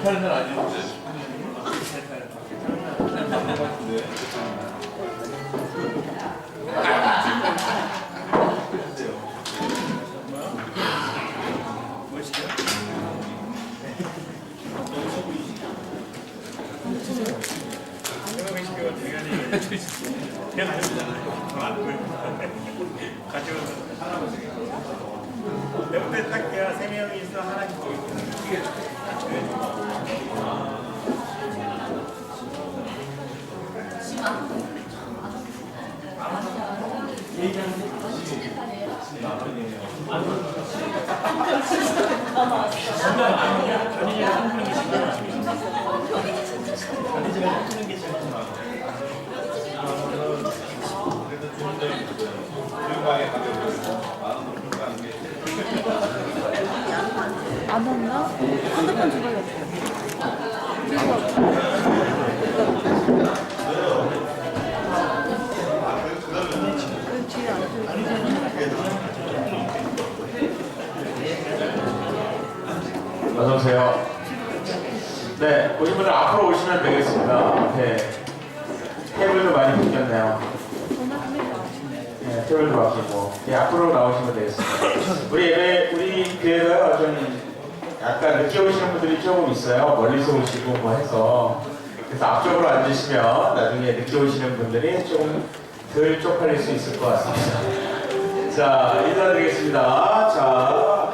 하는 날 아니었는데. 내부터 딱해야 3명이 있어 하나씩 안 왔나? 핸드폰 줘봐야겠다. 어서오세요. 네, 오신 분들 앞으로 오시면 되겠습니다. 네. 테이블도 많이 바뀌었네요. 네, 테이블도 바뀌고. 네, 앞으로 나오시면 되겠습니다. 우리 교회가 좀 약간 늦게 오시는 분들이 조금 있어요. 멀리서 오시고 뭐 해서. 그래서 앞쪽으로 앉으시면 나중에 늦게 오시는 분들이 조금 덜 쪽팔릴 수 있을 것 같습니다. 자, 인사드리겠습니다. 자,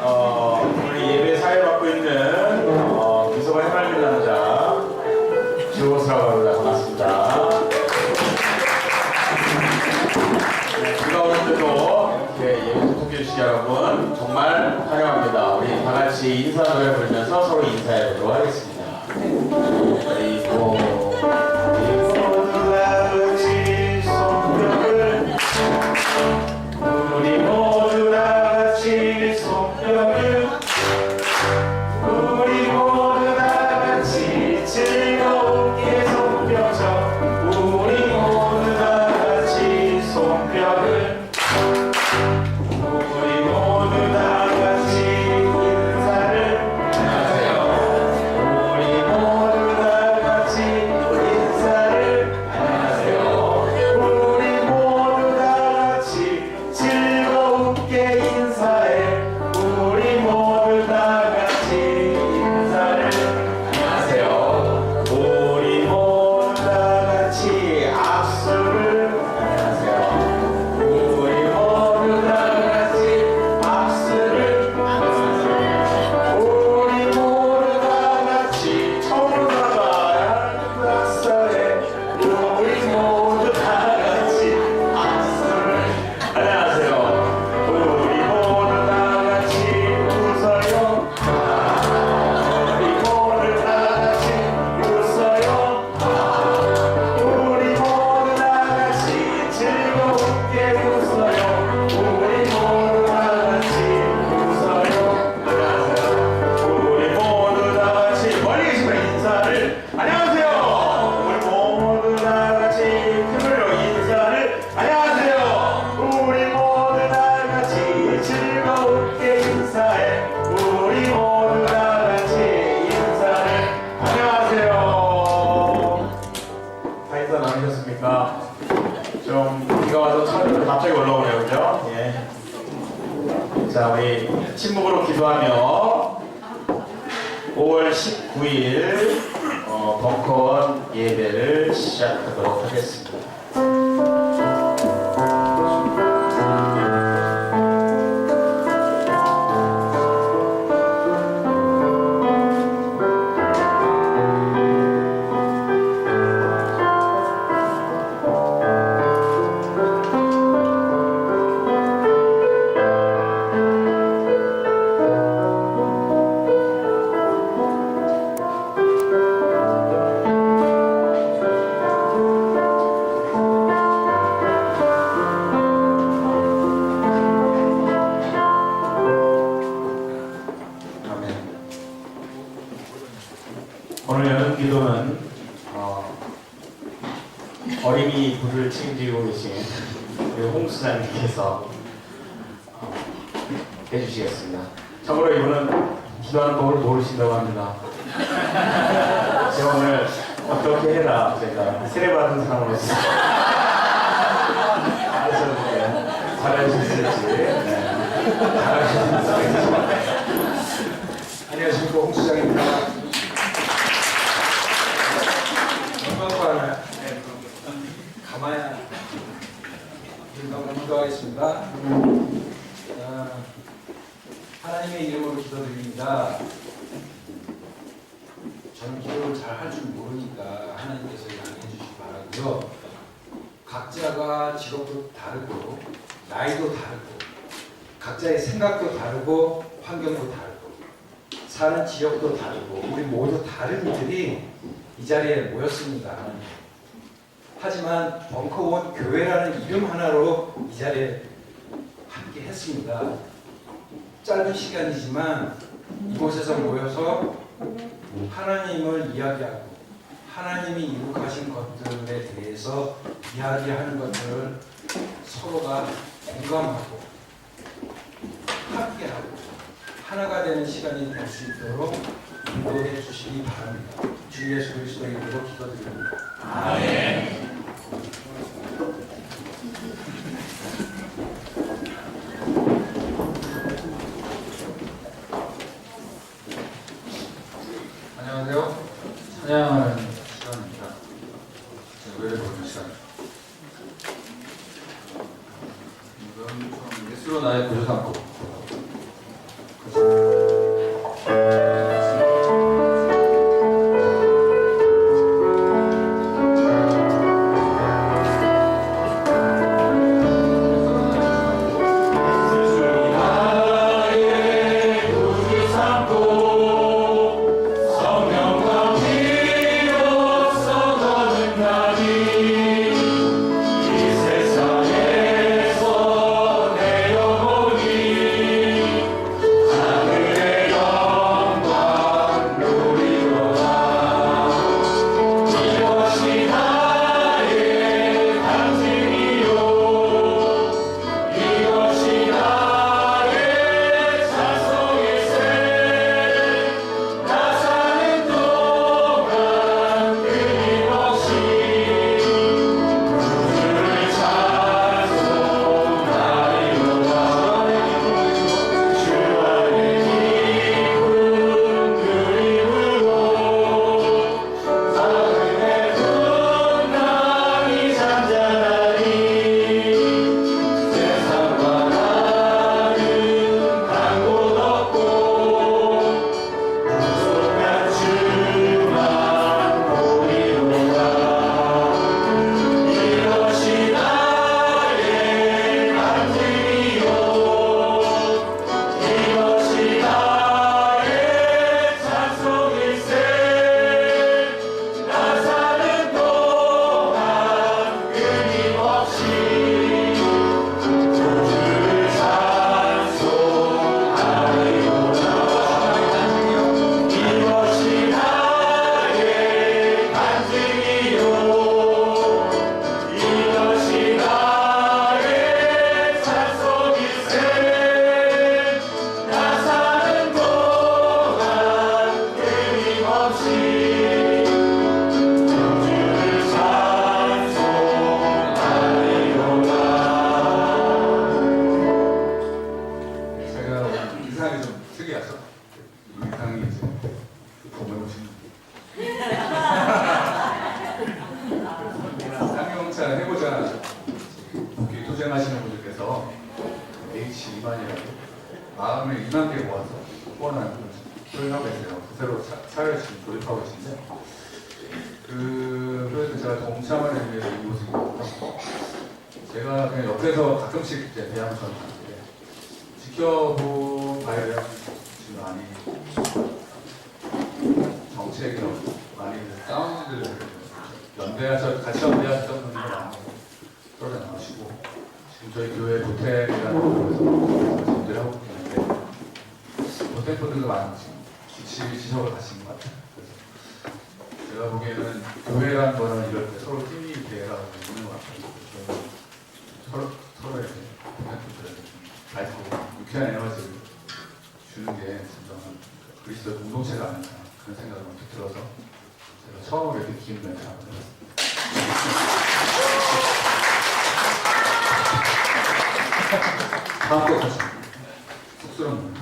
우리 예배 사회 맡고 있는 비서관 해맑은 남자 주호수라고 합니다. 반갑습니다. 네, 비가 오는데도 이렇게 예배 소통해주신 여러분 정말 환영합니다. 우리 다 같이 인사 노래 부르면서 서로 인사해 보도록 하겠습니다. 그리고 우리 모두 다 같이 손뼉을 우리 모두 다 같이 즐겁게 손뼉쳐 우리 모두 다 같이 손뼉을 우리 모두 다 같이 인사를 안녕하세요. 우리 모두 다 같이 인사를 안녕하세요. 우리 모두 다 같이 즐겁게 인사해 우리 모두 다 같이 인사를 안녕하세요. 우리 모두 다 같이 악수를 안녕하세요. 우리 모두 다 같이 악수를 안녕하세요. 우리 모두 다 같이 청나가 악수해 우리 모두 다 같이 악수를 안녕하세요. 우리 자, 우리 침묵으로 기도하며 5월 19일 벙커원 예배를 시작하도록 하겠습니다. 오늘 여는 기도는 어린이 부를 책임지고 계신 우리 홍수장님께서 해주시겠습니다. 참고로 이분은 기도하는 법을 모르신다고 합니다. 제가 오늘 어떻게 해라 제가 세례받은 사람으로서 잘하셨을지 잘하셨을지. 안녕하십니까, 홍수장입니다. 가만히 기도하겠습니다. 하나님의 이름으로 기도드립니다. 저는 기도를 잘 할 줄 모르니까 하나님께서 양해해 주시기 바라고요. 각자가 직업도 다르고 나이도 다르고 각자의 생각도 다르고 환경도 다르고 사는 지역도 다르고 우리 모두 다른 이들이 이 자리에 모였습니다. 하지만 벙커원 교회라는 이름 하나로 이 자리에 함께 했습니다. 짧은 시간이지만 이곳에서 모여서 하나님을 이야기하고 하나님이 이룩하신 것들에 대해서 이야기하는 것들을 서로가 공감하고 함께하고 하나가 되는 시간이 될 수 있도록 인도해 주시기 바랍니다. 주 예수 그리스도의 이름으로 기도드립니다. 아멘. 안녕하세요. 찬양하는 시간입니다. 예배를 보는 시간. 이건 예수로 나의 구주 삼고. 이 세상에서 내 영혼이 마음을 2만 개 모아서 후원하는 표현하고 있어요. 그대로 사회를 지금 돌입하고 계신데 그래서 제가 동참하는 의미에서 이 모습이거든요. 제가 그냥 옆에서 가끔씩 이제 대항전 하는데 지켜봐야 지금 많이 정책이나 많이 다운들 같이 연대하셨던 분들이 많이 떨어져 나오시고 지금 저희 교회 보탬이라는 곳에서 전대를 하고 있는데 보탬분들도 많이 지금 지적을 하신 것 같아요. 그래서 제가 보기에는 교회라는 거는 이럴 때 서로 힘이 돼가고 있는 것 같아요. 서로에게 보탬분들에게 좀 밝고 유쾌한 에너지를 주는 게 진정한 그리스도 공동체가 아닌가 그런 생각을 먼저 들어서 제가 처음으로 이렇게 긴 멘트 한번 해봤습니다. 다음 거 가죠. 쑥스러운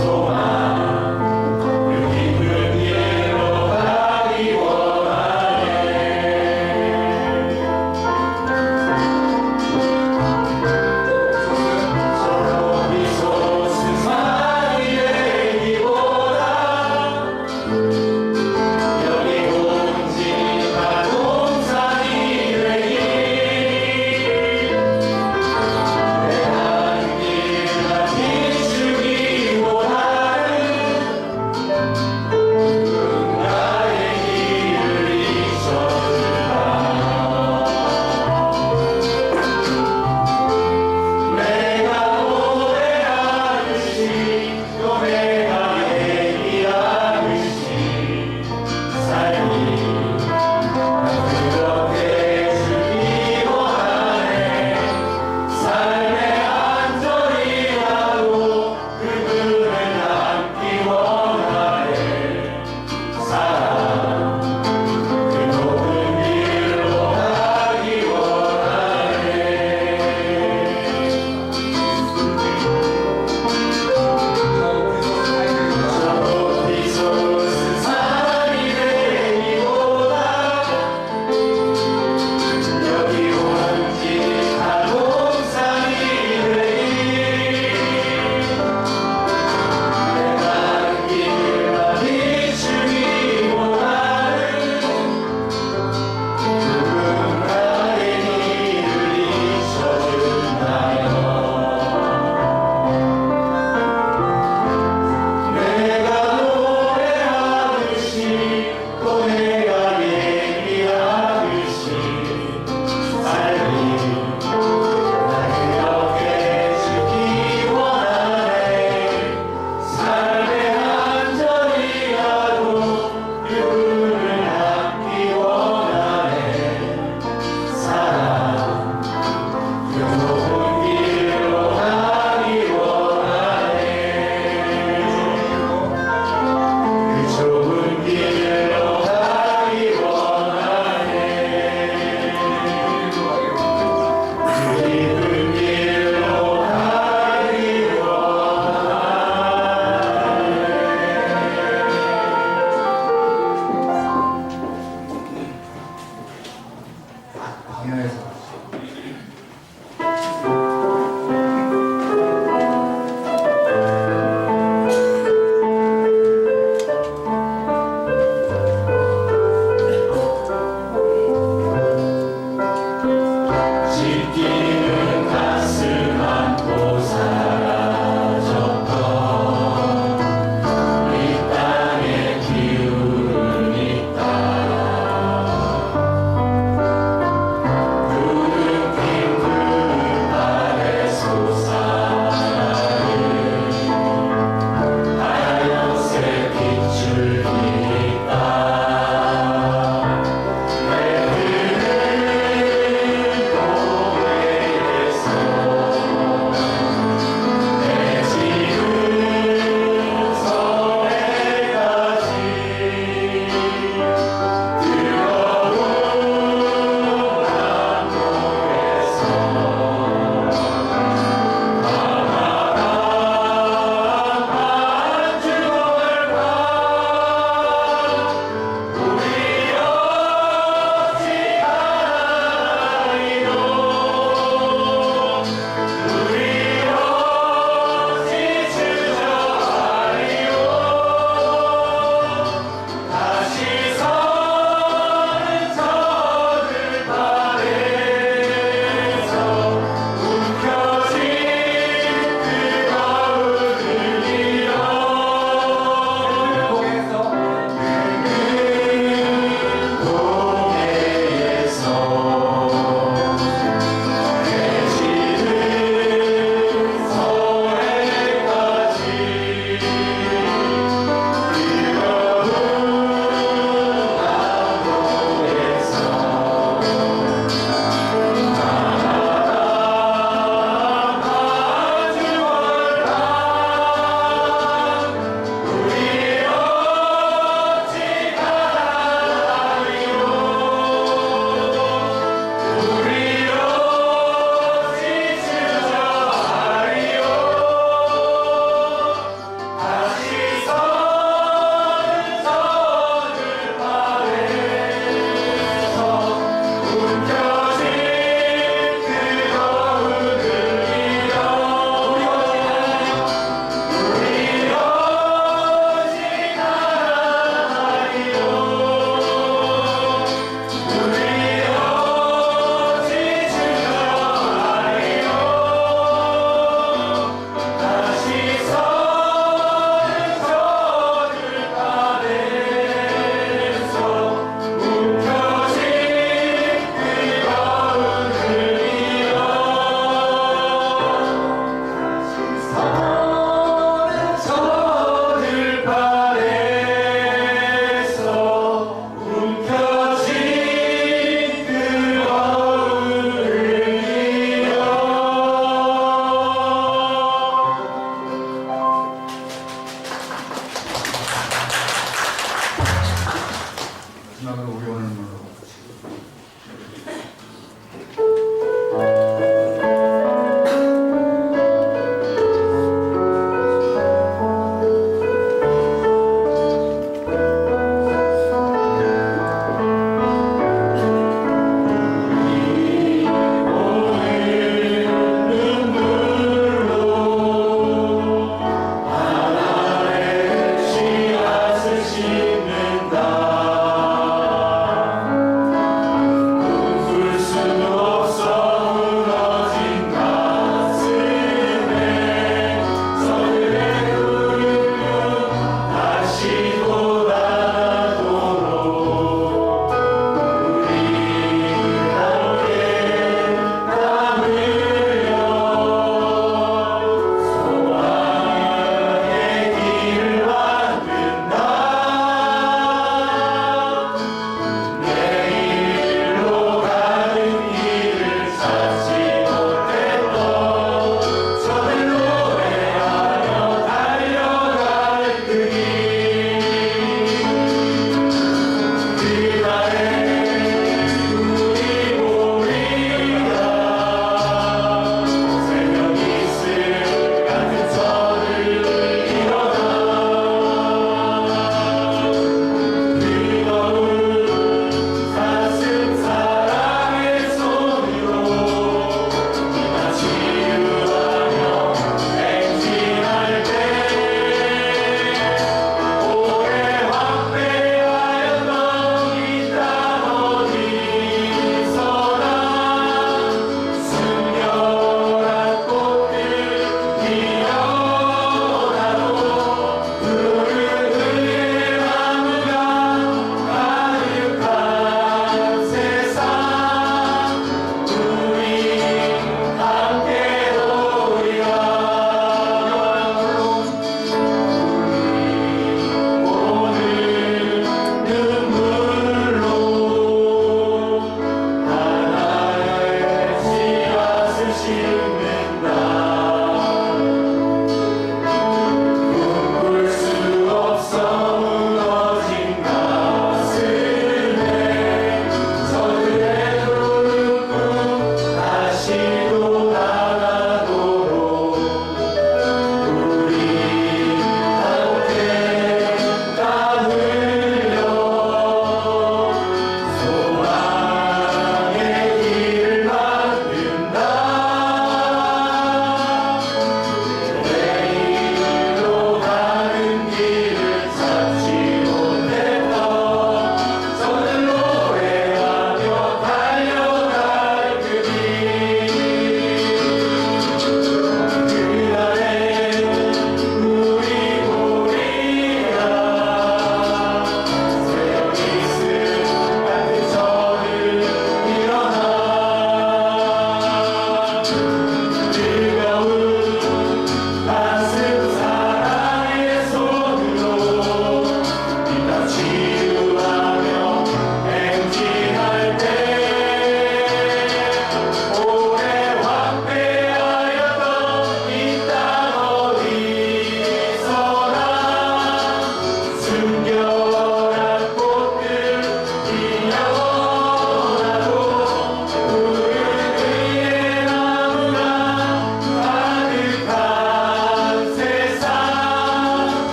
소망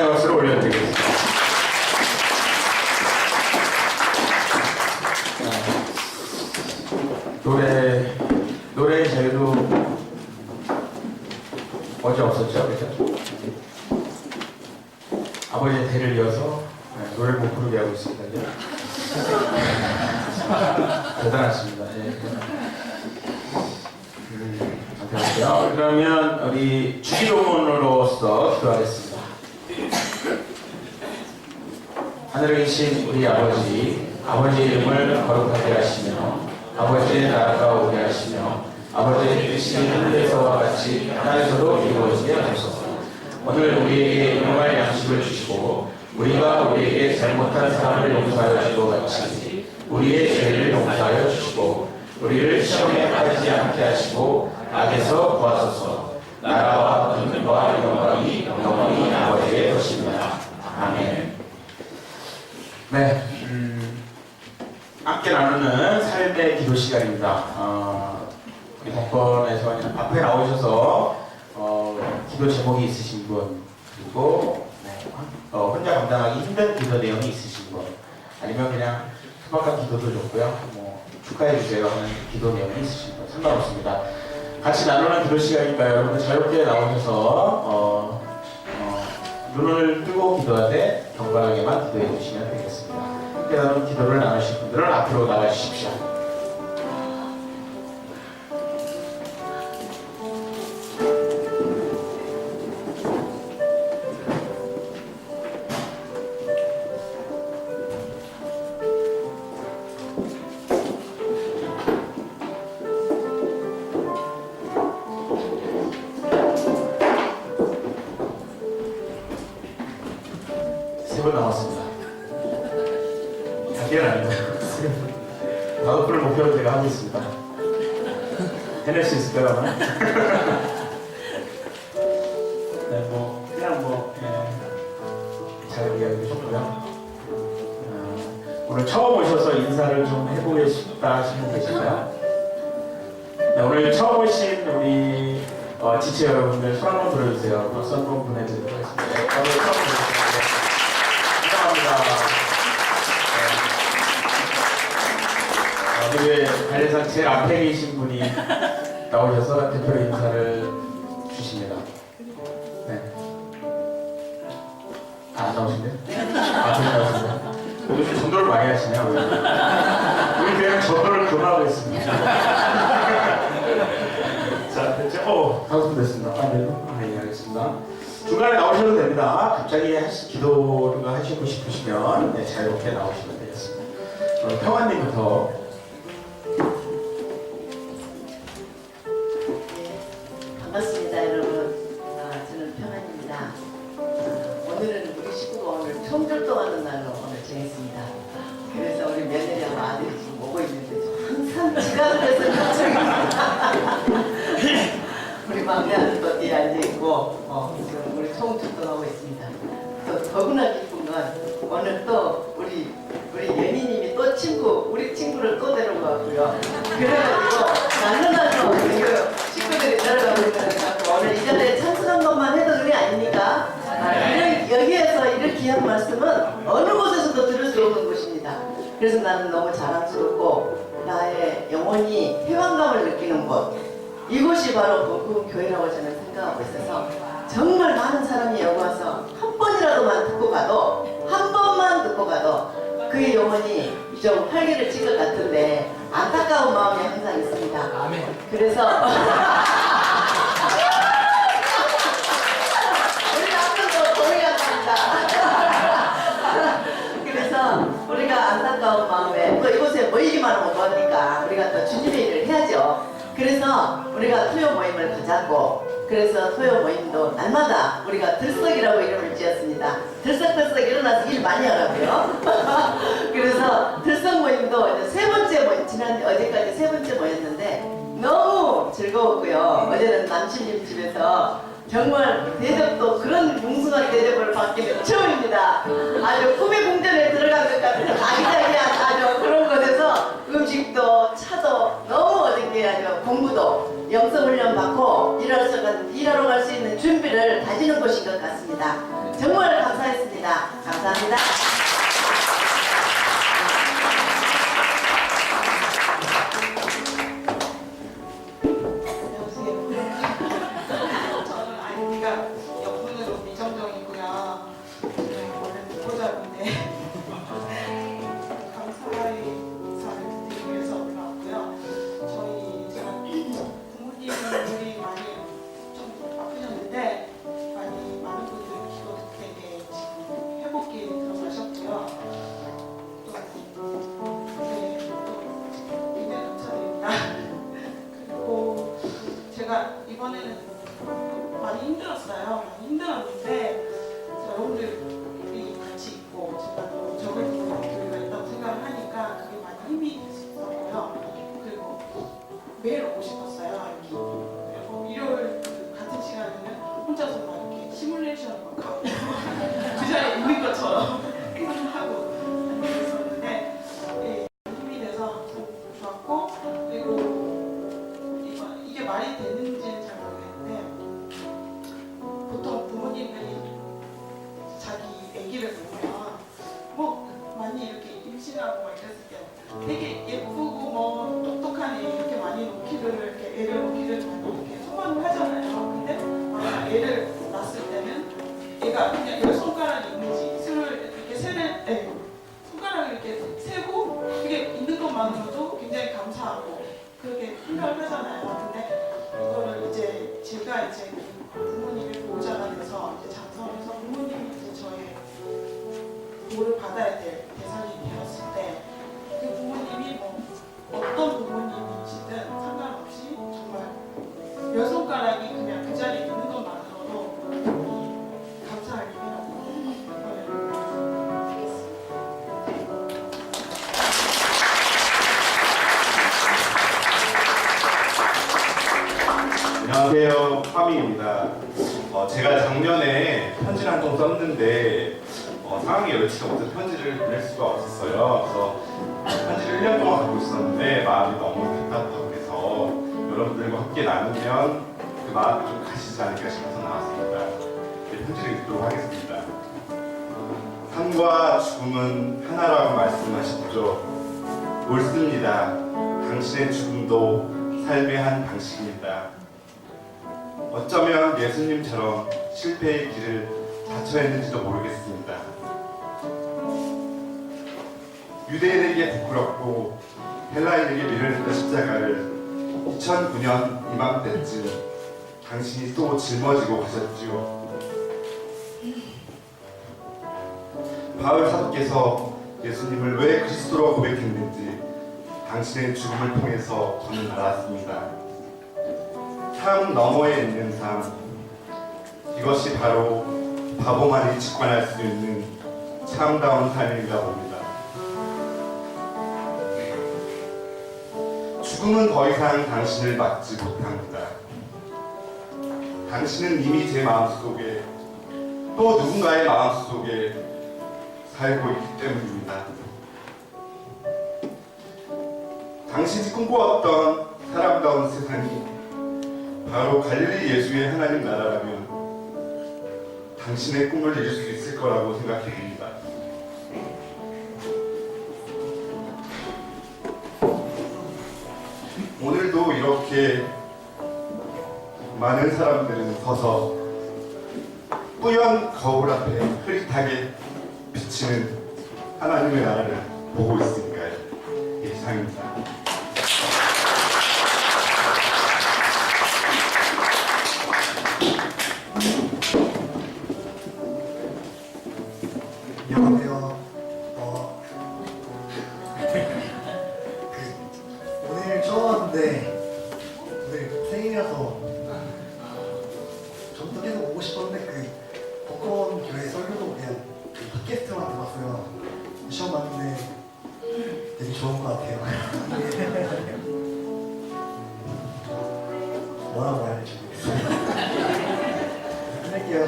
환영의 박수를 올려드리겠습니다. 노래 저희도 어제 없었죠, 그죠? 아버지의 대를 이어서 노래를 못 부르게 하고 있습니다. 그죠? 대단하십니다. 예. 그러면 우리 주기도문으로서 기도하겠습니다. 하늘에 계신 우리 아버지, 아버지의 이름을 거룩하게 하시며 아버지의 나라가 오게 하시며 아버지의 뜻이 하늘에서와 같이 땅에서도 이루어지게 하소서. 오늘 우리에게 일용할 양식을 주시고 우리가 우리에게 잘못한 사람을 용서하여 준 것 같이 우리의 죄를 용서하여 주시고 우리를 시험에 빠지지 않게 하시고 악에서 구하소서. 나라와 권능과 영광이 영원히 아버지의 것입니다. 아멘. 네, 함께 나누는 삶의 기도 시간입니다. 우리 복권에서 앞에 나오셔서 기도 제목이 있으신 분, 그리고 혼자 감당하기 힘든 기도 내용이 있으신 분, 아니면 그냥 소박한 기도도 좋고요. 축하해 주세요 하는 기도 내용이 있으신 분 상관없습니다. 같이 나누는 기도 시간이니까 여러분들 자유롭게 나오셔서 눈을 뜨고 기도하되 경건하게만 기도해 주시면 되겠습니다. 함께 나누는 기도를 나누실 분들은 앞으로 나가주십시오. 세 번 남았습니다. 단계는 아닙니다. 5분을 목표로 제가 하고 있습니다. 해낼 수 있을까요, 아마? 네, 잘 이해하고 계셨고요. 오늘 처음 오셔서 인사를 좀 해보고 싶다 하시는 분 계신가요? 네, 오늘 처음 오신 우리 지체 여러분들 손 한번 들어주세요. 박수 한번 보내드리도록 하겠습니다. 네, 처음 오셨습니다. 오늘 관례상 제일 앞에 계신 분이 나오셔서 대표 인사를 주십니다. 네. 안 나오신대요? 앞에 나오신대요? 요즘 전도를 많이 하시네요. 우리 그냥 전도를 그만하고 있습니다. 자, 됐죠? 5분 됐습니다. 네, 알겠습니다. 중간에 나오셔도 됩니다. 갑자기 기도를 하시고 싶으시면 자유롭게 나오시면 되겠습니다. 평안님부터. 반갑습니다, 여러분. 저는 평안입니다. 오늘은 우리 식구가 오늘 총절동하는 날로 오늘 정했습니다. 그래서 우리 며느리하고 아들이 지금 오고 있는데 항상 지각을 해서 걱정입니다. 우리 막내 아들도 뒤에 앉아있고 지금 우리 총출동하고 있습니다. 또 더구나 기쁜 건 오늘 또 우리 연희님이 또 우리 친구를 또 데리고 왔고요. 그래가지고 날로 식구들이 데려가고 있는 것 같고 오늘 이 자리에 참석한 것만 해도 그게 아닙니까? 여기에서 이런 귀한 말씀은 어느 곳에서도 들을 수 없는 곳입니다. 그래서 나는 너무 자랑스럽고 나의 영혼이 해방감을 느끼는 곳, 이곳이 바로 복음교회라고 저는 생각하고 있어서 정말 많은 사람이 여기 와서 한 번이라도만 듣고 가도, 한 번만 듣고 가도 그의 영혼이 좀 활기를 칠 것 같은데 안타까운 마음이 항상 있습니다. 아멘. 그래서 우리 남편도 동의가 갑니다. 그래서 우리가 안타까운 마음에 또 이곳에 모이기만 하면 뭐합니까? 우리가 또 주님의 일을 해야죠. 그래서 우리가 토요 모임을 가졌고, 그래서 토요 모임도 날마다 우리가 들썩이라고 이름을 지었습니다. 들썩들썩 일어나서 일 많이 하라고요. 그래서 들썩 모임도 이제 세 번째 모임, 어제까지 세 번째 모였는데 너무 즐거웠고요. 어제는 남친님 집에서 정말 대접도 그런 뭉숭한 대접을 받기는 처음입니다. 아주 꿈의 궁전에 들어간 것 같은 아기자기한 아주 그런 곳에서 음식도 차도 너무 어저께 아주 공부도 영성훈련 받고 일하러 갈 수 있는 준비를 다지는 곳인 것 같습니다. 정말 감사합니다. 우리 것처럼 생각하고 그랬었는데 힘이 돼서 참 좋았고, 그리고 이게 말이 되는지는 잘 모르겠는데 보통 부모님들이 자기 아기를 보면 뭐 많이 이렇게 임신하고 막 이랬을 때 되게 예쁘고 뭐 똑똑한 애 이렇게 많이 놓기를, 이렇게 애를 놓기를 많이 이렇게 소망을 하잖아요. 근데 막상 애를 낳았을 때는 얘가 그냥 10손가락이 있는지 술을 이렇게 손가락을 이렇게 세고 그게 있는 것만으로도 굉장히 감사하고 그렇게 생각을 하잖아요. 근데 이거를 이제 제가 이제 부모님의 보호자가 돼서 이제 장성해서 부모님이 이제 저의 보호를 받아야 될 대상이 되었을 때 그 부모님이 뭐 어떤 부모님이시든 상관없이 정말 10손가락이 그냥 그 자리에 있는 것만으로도 감사할 일이라고 안녕하세요, 파밍입니다. 제가 작년에 편지를 한 통 썼는데 상황이 여의치가 못해서 편지를 보낼 수가 없었어요. 그래서 편지를 1년 동안 갖고 있었는데 마음이 너무 답답하고 해서 여러분들과 함께 나누면 그 마음이 좀 가시지 않을까 싶어서 나왔습니다. 편지를 읽도록 하겠습니다. 삶과 죽음은 하나라고 말씀하셨죠. 옳습니다. 당신의 죽음도 삶의 한 방식입니다. 어쩌면 예수님처럼 실패의 길을 자처했는지도 모르겠습니다. 유대인에게 부끄럽고 헬라인에게 미련했던 십자가를 2009년 이맘때쯤 당신이 또 짊어지고 가셨지요. 바울 사도께서 예수님을 왜 그리스도로 고백했는지 당신의 죽음을 통해서 저는 알았습니다. 삶 너머에 있는 삶, 이것이 바로 바보만이 직관할 수 있는 참다운 삶인가 봅니다. 죽음은 더 이상 당신을 막지 못합니다. 당신은 이미 제 마음속에 또 누군가의 마음속에 살고 있기 때문입니다. 당신이 꿈꿔왔던 사람다운 세상이 바로 갈릴리 예수의 하나님 나라라면 당신의 꿈을 이룰 수 있을 거라고 생각됩니다. 오늘도 이렇게 많은 사람들은 서서 뿌연 거울 앞에 흐릿하게 비치는 하나님의 나라를 보고 있으니까요. 이상입니다. 안녕하세요. 오늘 처음 왔는데 오늘 생일이라서 전부터 계속 오고 싶었는데 벚꽃 교회 설교도 그냥 팟캐스트만 들었어요. 시험 봤는데 되게 좋은 것 같아요. 뭐라고 해야 될지 모르겠어요. 끝낼게요.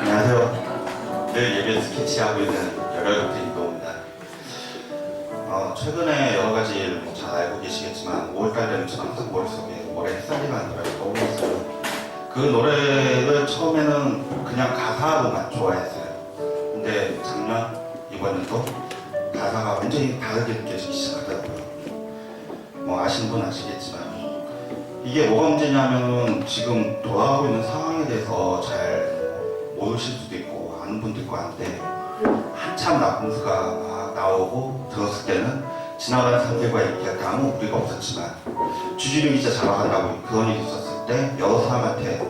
안녕하세요. 늘 예배 스케치하고 있는 열혈doctor 이동입니다. 최근에 여러 가지 일을 잘 알고 계시겠지만 5월달 되면 저는 항상 머릿속에 올해 햇살이라는 노래가 떠올랐어요. 그 노래를 처음에는 그냥 가사로만 좋아했어요. 근데 작년, 이번에도 가사가 완전히 다르게 느껴지기 시작하더라고요. 뭐 아시는 분 아시겠지만 이게 뭐가 문제냐면 지금 돌아가고 있는 상황에 대해서 잘 모르실 수도 있고 아는 분도 있고 한데 한참 낙공수가 막 나오고 들었을 때는 지나가는 사람들과 얘기할 때 아무 무리가 없었지만 주진우 기자 잡아간다고 그런 일이 있었을 때 여러 사람한테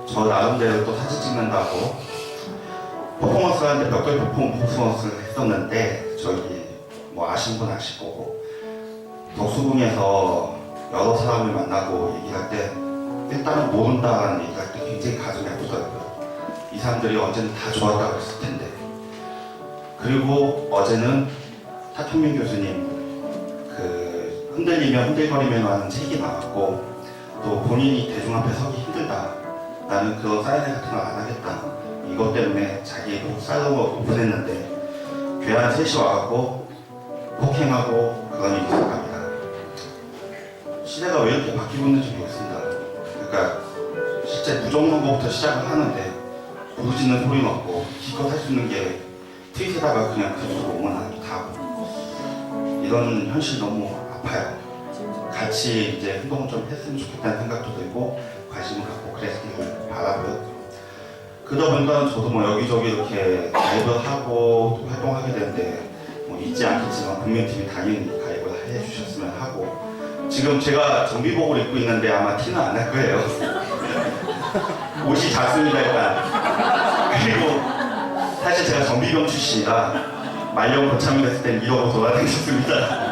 저 나름대로 또 사진 찍는다고 퍼포먼스를 하는데 몇 개의 퍼포먼스를 했었는데 저기 뭐 아시는 분 아시고 덕수궁에서 여러 사람을 만나고 얘기할 때 일단은 모른다라는 얘기할 때 굉장히 가슴이 아프더라고요. 이 사람들이 언제는 다 좋았다고 했을 텐데. 그리고 어제는 타통민 교수님 그 흔들리며 흔들거리며 하는 책이 나왔고 또 본인이 대중 앞에 서기 힘들다. 나는 그런 사인회 같은 거 안 하겠다. 이것 때문에 자기 살로워 오픈했는데 괴한 셋이 와갖고 폭행하고 그런 일이 있었답니다. 시대가 왜 이렇게 바뀌고 있는지 모르겠습니다. 그러니까 실제 무정론부터 시작을 하는데 부르짖는 소리는 없고 기껏 할 수 있는 게 트윗에다가 그냥 글로 응원하는 다 하고 이런 현실이 너무 아파요. 같이 이제 행동을 좀 했으면 좋겠다는 생각도 들고 관심을 갖고 그랬기를 바라고요. 그러다 보니까 저도 뭐 여기저기 이렇게 가입을 하고 또 활동하게 되는데 뭐 잊지 않겠지만 국민팀이 당연히 가입을 해주셨으면 하고 지금 제가 정비복을 입고 있는데 아마 티는 안 날 거예요. 옷이 작습니다 일단. 그리고 사실 제가 정비병 출신이라 말년 고참이 됐을 땐 이러고 돌아다녔습니다.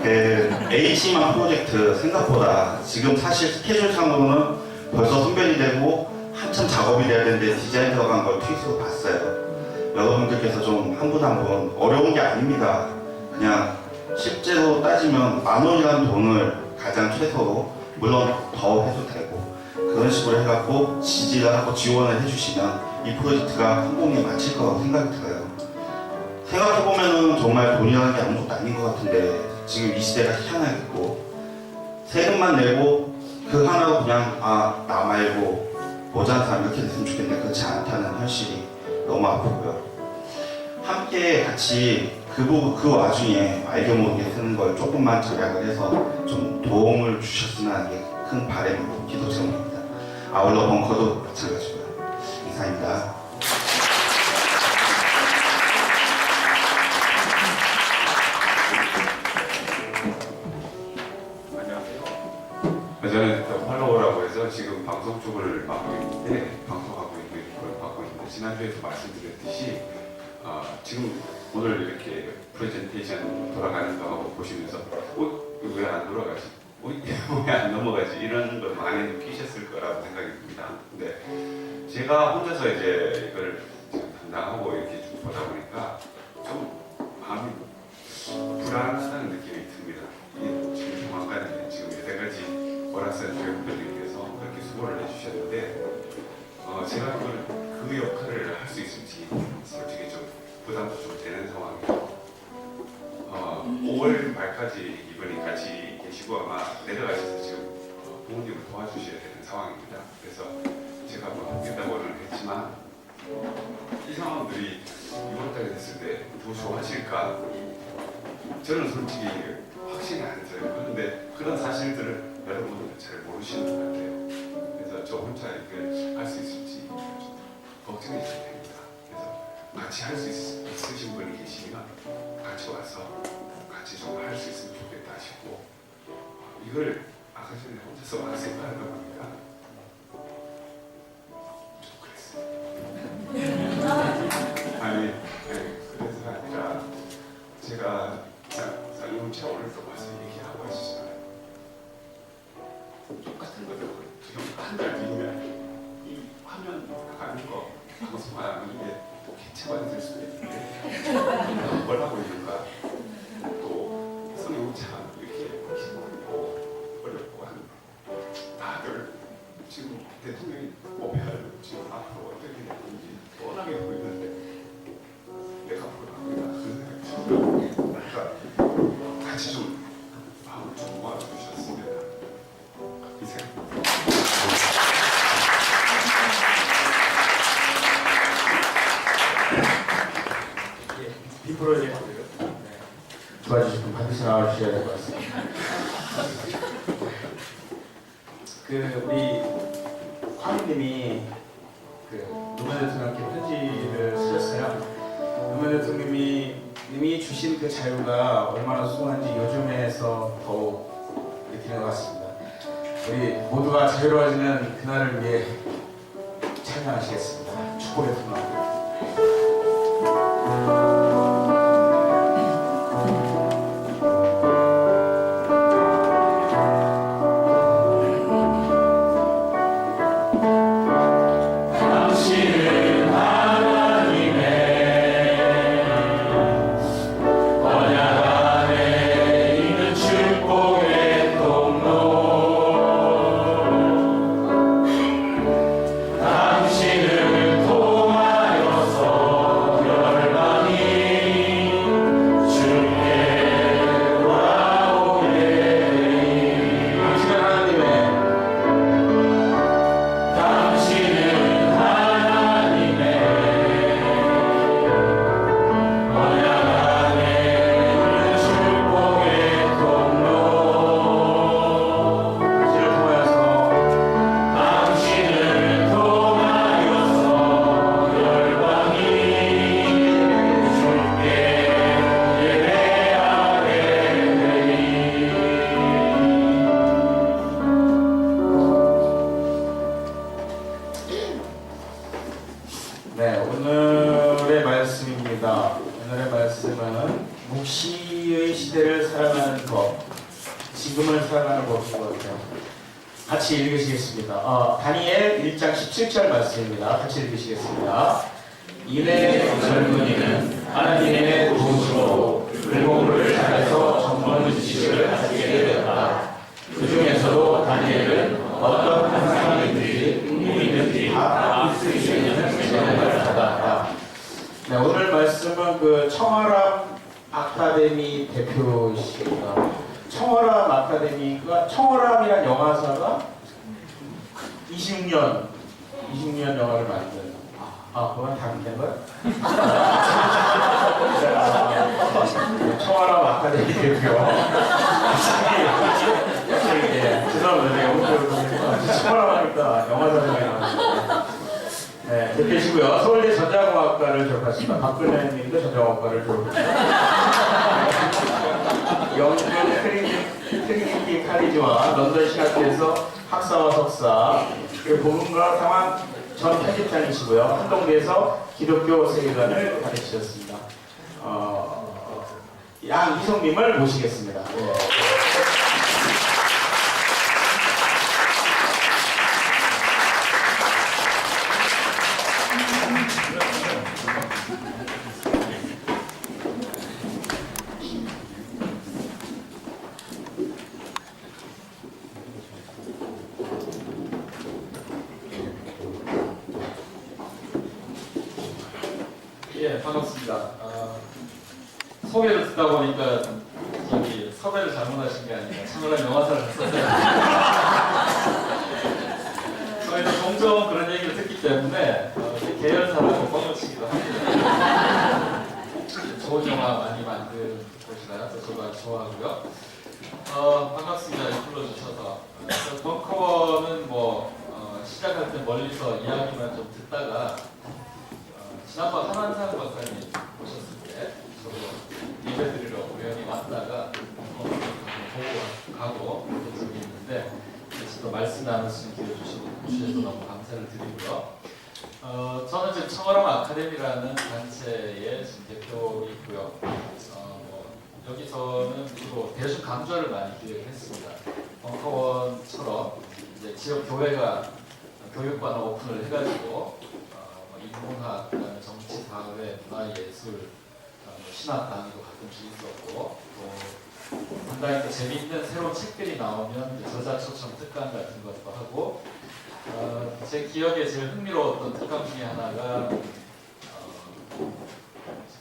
그 H만 프로젝트 생각보다 지금 사실 스케줄상으로는 벌써 선별이 되고 한참 작업이 돼야 되는데 디자인 들어간 걸 트윗으로 봤어요. 여러분들께서 좀 한 분 한 분 어려운 게 아닙니다. 그냥 실제로 따지면 10,000원이라는 돈을 가장 최소로 물론 더 해도 되고 그런 식으로 해갖고 지지를 하고 지원을 해주시면 이 프로젝트가 성공에 마칠 거라고 생각이 들어요. 생각해보면은 정말 돈이라는 게 아무것도 아닌 것 같은데 지금 이 시대가 희한하겠고 세금만 내고 그 하나로 그냥 나 말고 모자란 사람 이렇게 됐으면 좋겠는데 그렇지 않다는 현실이 너무 아프고요. 함께 같이 그 와중에 알게 모르게 쓰는 걸 조금만 절약을 해서 좀 도움을 주셨으면 하는 게 큰 바람이고 기도 제목입니다. 아울러 벙커도 마찬가지고요. 이상입니다. 저는 팔로워라고 해서 지금 방송 쪽을 맡고 있는데 방송하고 있는 걸 맡고 있는데 지난주에도 말씀드렸듯이 지금 오늘 이렇게 프레젠테이션 돌아가는 거 보시면서 왜 안 돌아가지? 왜 안 넘어가지? 이런 걸 많이 느끼셨을 거라고 생각이 듭니다. 근데 제가 혼자서 이제 이걸 담당하고 이렇게 쭉 보다 보니까 좀 마음이 불안하다는 느낌이 듭니다. 지금 조만간에 지금 여태까지 월화선 교육분들께서 그렇게 수고를 해주셨는데 제가 그 역할을 할 수 있을지 솔직히 좀 부담도 좀 되는 상황이고 5월 말까지 이분이 같이 계시고 아마 내려가셔서 지금 부모님을 도와주셔야 되는 상황입니다. 그래서 제가 뭐 하겠다고는 했지만 이 상황들이 6월달에 됐을 때 더 좋아질까? 저는 솔직히 확신이 안 들어요. 그런데 그런 사실들을 여러분들은 잘 모르시는 것 같아요. 그래서 저 혼자 이걸 할 수 있을지 좀 걱정이 좀 됩니다. 그래서 같이 할 수 있으신 분이 계시면 같이 와서 같이 좀 할 수 있으면 좋겠다 싶고 이걸 아까 전에 혼자서 막 생각하다 보니까 좀 그랬어요. 아니 그래서가 아니라 제가 쌍용차 오늘 또 와서 얘기하고 있었잖아요. 똑같은 거를 한 달 뒤면 이 화면 나가는 거 방송 안 하는 게 또 개체가 될 수도 있는데 뭘 하고 있는가 또 쌍용차 이렇게 힘들고 어렵고 한 다들 지금 대통령이 뽑혀야 지금 앞으로 어떻게 되는지 뻔하게 보이는데 내가 보라고 그런 생각이 들어요. 같이 좀 마음을 좀 모아주셨으면 이 생각. 이 프로젝트를 도와주실 분 반드시 나와주셔야 될 것 같습니다. 우리 화미님이 노무현 대통령께 편지를 쓰셨어요. 노무현 대통령님이 주신 그 자유가 얼마나 소중한지 요즘에서 더욱 느끼는 것 같습니다. 우리 모두가 자유로워지는 그날을 위해 찬양하시겠습니다. 축복의 풍랑. 언약 안에 있는 지금을 살아가는 법인 것 같아요. 같이 읽으시겠습니다. 다니엘 1장 17절 말씀입니다. 같이 읽으시겠습니다. 이내 젊은이는 하나님의 도우심으로 글공부를 잘해서 전문 지식을 가지게 되었다. 그 중에서도 다니엘은 어떤 환상이든지 꿈이든지 다 있을 수 있는 재능을 받았다. 네, 오늘 말씀은 그 청아람 아카데미 대표이십니다. 청아람 아카데미가 청아람이란 영화사가 26년 영화를 만든 그건 다른 거요? 청아람 아카데미 대표. 죄송합니다. 내가 영국으로 보니까 청아람 하니까 영화사장에 나왔는데. 네, 대표시고요. 서울대 전자공학과를 졸업하셨습니다. 박근혜 님도 전자공학과를 졸업하셨습니다. 영국 트리니티 칼리지와 런던 신학교에서 학사와 석사, 그리고 보문과 상황 전 편집장이시고요. 한동대에서 기독교 세계관을 가르치셨습니다. 양희성님을 모시겠습니다. 네. 예, 반갑습니다. 소개를 듣다 보니까 섭외를 잘못하신 게 아니라 참여한 영화사를 했었어요. 저희도 종종 그런 얘기를 듣기 때문에 계열사라고 뻥치기도 합니다. 좋은 영화 많이 만든 곳이라 저도 아주 좋아하고요. 반갑습니다. 불러주셔서. 벙커원은 시작할 때 멀리서 이야기만 좀 듣다가 지난번 한한상 박사님 오셨을 때 저도 예배드리러 우연히 왔다가 보고 가고 그런 적이 있는데 또 말씀 나눌 수 있는 기회 주셔서 너무 감사를 드리고요. 저는 지금 청아람 아카데미라는 단체의 지금 대표이고요. 여기서는 주로 대중 강좌를 많이 기획을 했습니다. 벙커원처럼 이제 지역 교회가 교육관을 오픈을 해가지고 인문학, 정치, 사회, 문화, 예술, 신학 강의도 가끔씩 있었고 또 상당히 재미있는 새로운 책들이 나오면 저자 초청 특강 같은 것도 하고 제 기억에 제일 흥미로웠던 특강 중에 하나가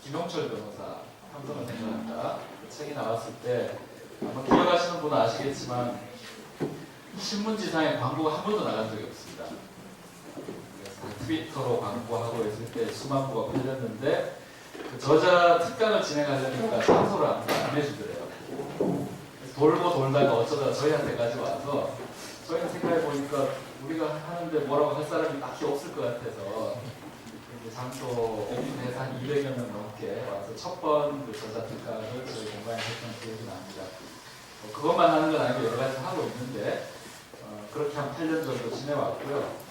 김용철 변호사 삼성을 생각한다 그 책이 나왔을 때 아마 기억하시는 분은 아시겠지만 신문지상에 광고가 한 번도 나간 적이 없습니다. 트위터로 광고하고 있을 때 수만 부가 팔렸는데 그 저자 특강을 진행하려니까 장소를 안 해주더래요. 돌고 돌다가 어쩌다 저희한테까지 와서 저희는 생각해 보니까 우리가 하는데 뭐라고 할 사람이 딱히 없을 것 같아서 장소 오픈해서 한 200여 명 넘게 와서 첫 번 그 저자 특강을 저희 공간에 했던 기억이 납니다. 그것만 하는 건 아니고 여러 가지 하고 있는데 그렇게 한 8년 정도 지내왔고요.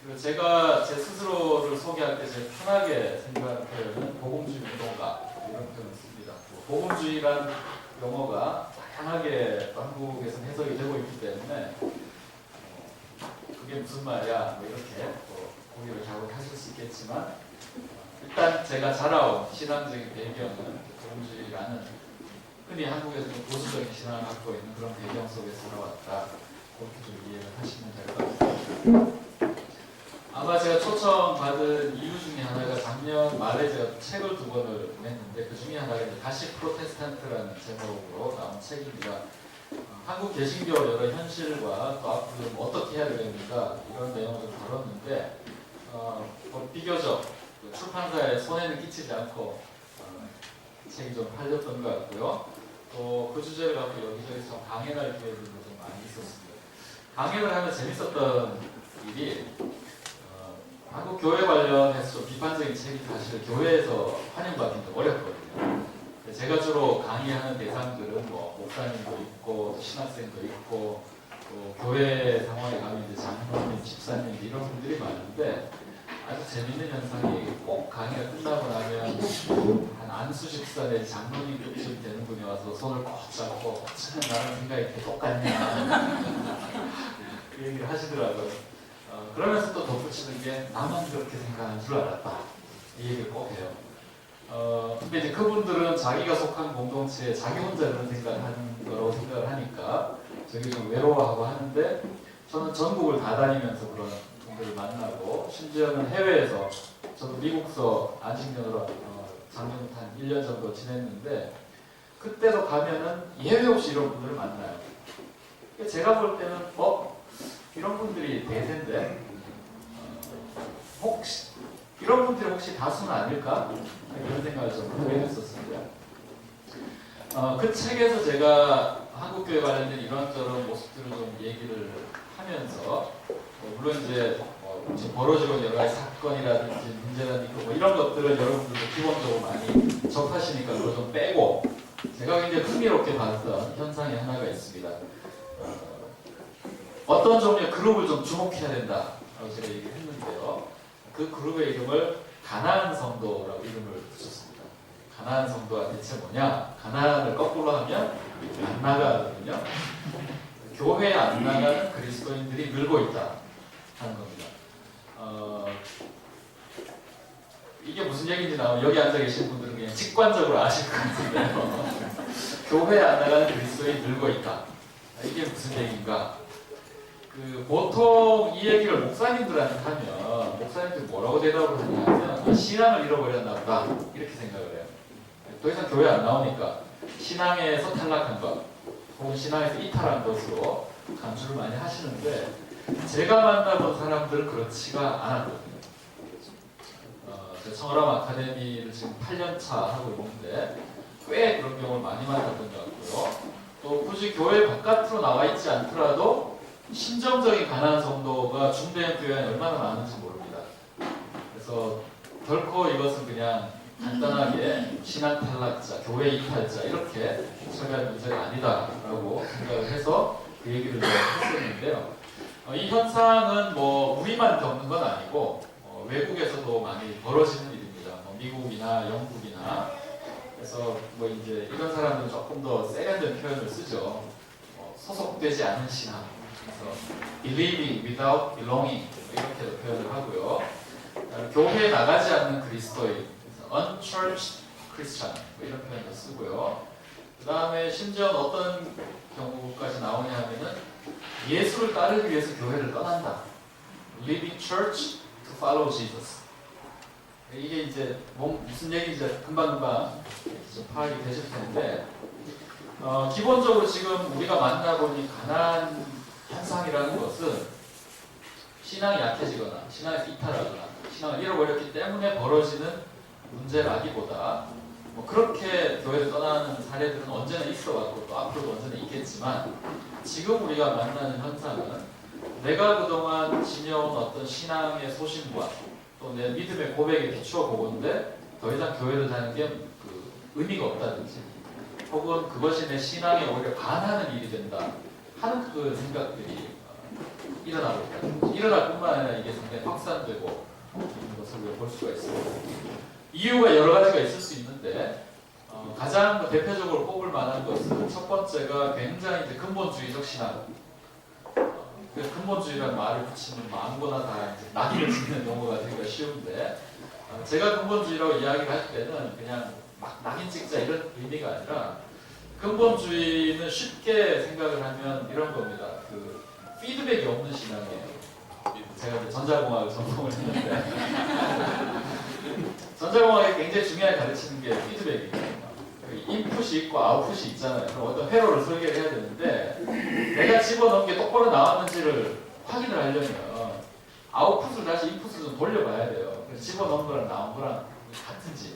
그리고 제가 제 스스로를 소개할 때 제일 편하게 생각하는 표현은 복음주의 운동가 이런 표현을 씁니다. 복음주의란 용어가 다양하게 한국에서 해석이 되고 있기 때문에 그게 무슨 말이야 이렇게 고개를 갸웃하실 수 있겠지만 일단 제가 자라온 신앙적인 배경은 복음주의라는 흔히 한국에서 좀 보수적인 신앙을 갖고 있는 그런 배경 속에 살아왔다 그렇게 좀 이해를 하시면 될 것 같습니다. 아마 제가 초청받은 이유 중에 하나가 작년 말에 제가 책을 2권을 냈는데 그 중에 하나가 다시 프로테스탄트라는 제목으로 나온 책입니다. 한국 개신교 여러 현실과 또 앞으로 어떻게 해야 되는가 이런 내용을 좀 다뤘는데 비교적 출판사에 손해는 끼치지 않고 책이 좀 팔렸던 것 같고요. 또 그 주제를 갖고 여기저기 좀 강연할 기회들도 좀 많이 있었습니다. 강연을 하면 재밌었던 일이 한국 교회 관련해서 좀 비판적인 책이 사실 교회에서 환영받기 좀 어렵거든요. 제가 주로 강의하는 대상들은 목사님도 있고 신학생도 있고 또 교회 상황에 가면 이제 장로님, 집사님 이런 분들이 많은데 아주 재밌는 현상이 꼭 강의가 끝나고 나면 한 안수집사 내지 장로님급쯤 되는 분이 와서 손을 꼭 잡고 참 나랑 생각이 이렇게 똑같냐 그 얘기를 하시더라고요. 그러면서 또 덧붙이는 게 나만 그렇게 생각하는 줄 알았다 이 얘기를 꼭 해요. 근데 이제 그분들은 자기가 속한 공동체에 자기 혼자 그런 생각을 하는 거라고 생각을 하니까 되게 좀 외로워하고 하는데 저는 전국을 다 다니면서 그런 분들을 만나고 심지어는 해외에서 저도 미국서 안식년으로 작년부터 한 1년 정도 지냈는데 그때도 가면은 예외 없이 이런 분들을 만나요. 제가 볼 때는 이런 분들이 대세인데 혹시 이런 분들이 혹시 다수는 아닐까? 이런 생각을 좀 하게 됐었습니다. 그 책에서 제가 한국교회 관련된 이런저런 모습들을 좀 얘기를 하면서 물론 이제 지금 벌어지고 있는 여러 가지 사건이라든지 문제라든지 뭐 이런 것들을 여러분들도 기본적으로 많이 접하시니까 그걸 좀 빼고 제가 굉장히 흥미롭게 봤던 현상이 하나가 있습니다. 어떤 종류의 그룹을 좀 주목해야 된다라고 제가 얘기를 했는데요. 그 그룹의 이름을 가나안 성도라고 이름을 붙였습니다. 가나안 성도가 대체 뭐냐? 가나안을 거꾸로 하면 안 나가거든요. 교회에 안 나가는 그리스도인들이 늘고 있다 하는 겁니다. 이게 무슨 얘기인지 나오면 여기 앉아 계신 분들은 그냥 직관적으로 아실 것 같은데요. 교회에 안 나가는 그리스도인이 늘고 있다. 이게 무슨 얘기인가? 보통 이 얘기를 목사님들한테 하면 목사님들이 뭐라고 대답을 하냐면 신앙을 잃어버렸나 보다 이렇게 생각을 해요. 더 이상 교회 안 나오니까 신앙에서 탈락한 것 혹은 신앙에서 이탈한 것으로 간주를 많이 하시는데 제가 만나본 사람들은 그렇지가 않았거든요. 청어람 아카데미를 지금 8년차 하고 있는데 꽤 그런 경우를 많이 만났던 것 같고요. 또 굳이 교회 바깥으로 나와 있지 않더라도 심정적인 가난한 성도가 중대형 교회에 얼마나 많은지 모릅니다. 그래서 결코 이것은 그냥 간단하게 신앙 탈락자, 교회 이탈자 이렇게 처리할 문제가 아니다라고 생각을 해서 그 얘기를 했었는데요. 이 현상은 뭐 우리만 겪는 건 아니고 외국에서도 많이 벌어지는 일입니다. 미국이나 영국이나 그래서 뭐 이제 이런 사람들은 조금 더 세련된 표현을 쓰죠. 소속되지 않은 신앙. 그래서 believing without belonging 이렇게도 표현을 하고요. 교회에 나가지 않는 그리스도인, unchurched Christian 이런 표현도 쓰고요. 그 다음에 심지어 어떤 경우까지 나오냐 하면은 예수를 따르기 위해서 교회를 떠난다. Leaving church to follow Jesus. 이게 이제 무슨 얘기인지 금방금방 좀 파악이 되실 텐데 기본적으로 지금 우리가 만나보니 가난 현상이라는 것은 신앙이 약해지거나 신앙에서 이탈하거나 신앙을 잃어버렸기 때문에 벌어지는 문제라기보다 뭐 그렇게 교회를 떠나는 사례들은 언제나 있어왔고 또 앞으로도 언제나 있겠지만 지금 우리가 만나는 현상은 내가 그동안 지녀온 어떤 신앙의 소신과 또 내 믿음의 고백에 비추어 보건데 더 이상 교회를 다니는 게 의미가 없다든지 혹은 그것이 내 신앙에 오히려 반하는 일이 된다 하는 그 생각들이 일어나고 있다. 일어날 뿐만 아니라 이게 상당히 확산되고 있는 것을 우리가 볼 수가 있습니다. 이유가 여러 가지가 있을 수 있는데 가장 대표적으로 꼽을 만한 것은 첫 번째가 굉장히 이제 근본주의적 신앙. 근본주의라는 말을 붙이면 아무거나 다 이제 낙인을 찍는 용어가 되기가 쉬운데 제가 근본주의라고 이야기를 할 때는 그냥 막 낙인 찍자 이런 의미가 아니라 근본주의는 쉽게 생각을 하면 이런 겁니다. 피드백이 없는 신앙이에요. 제가 이제 전자공학을 전공을 했는데 전자공학이 굉장히 중요하게 가르치는 게 피드백이에요. 인풋이 있고 아웃풋이 있잖아요. 그럼 어떤 회로를 설계를 해야 되는데 내가 집어넣은 게 똑바로 나왔는지를 확인을 하려면 아웃풋을 다시 인풋을 좀 돌려봐야 돼요. 그래서 집어넣은 거랑 나온 거랑 같은지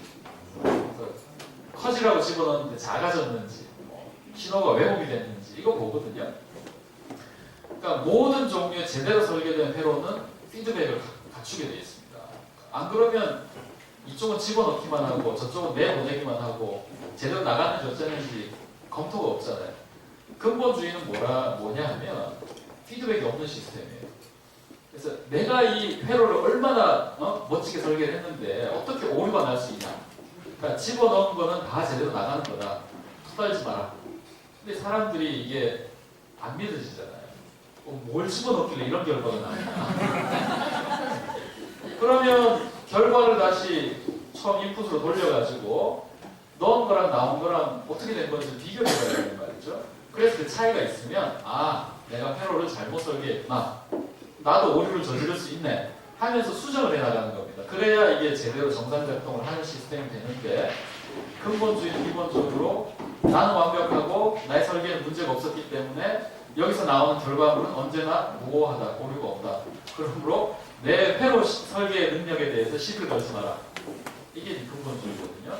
그래서 커지라고 집어넣었는데 작아졌는지 신호가 왜곡이 됐는지 이거 보거든요. 그러니까 모든 종류의 제대로 설계된 회로는 피드백을 갖추게 되어 있습니다. 안 그러면 이쪽은 집어넣기만 하고 저쪽은 내보내기만 하고 제대로 나가는지 어쩌는지 검토가 없잖아요. 근본주의는 뭐냐 하면 피드백이 없는 시스템이에요. 그래서 내가 이 회로를 얼마나 멋지게 설계를 했는데 어떻게 오류가 날 수 있냐. 그러니까 집어넣은 거는 다 제대로 나가는 거다. 투덜지 마라. 근데 사람들이 이게 안 믿어지잖아요. 뭘 집어넣길래 이런 결과가 나오냐. 그러면 결과를 다시 처음 인풋으로 돌려가지고 넣은 거랑 나온 거랑 어떻게 된 건지 비교해봐야 되는 말이죠. 그래서 그 차이가 있으면 내가 회로를 잘못 설계했구나. 나도 오류를 저지를 수 있네 하면서 수정을 해나가는 겁니다. 그래야 이게 제대로 정상 작동을 하는 시스템이 되는데 근본주의는 기본적으로 나는 완벽하고 나의 설계에는 문제가 없었기 때문에 여기서 나오는 결과물은 언제나 무고하다, 오류가 없다. 그러므로 내 회로 설계 능력에 대해서 시비를 걸지 마라. 이게 근본주의거든요.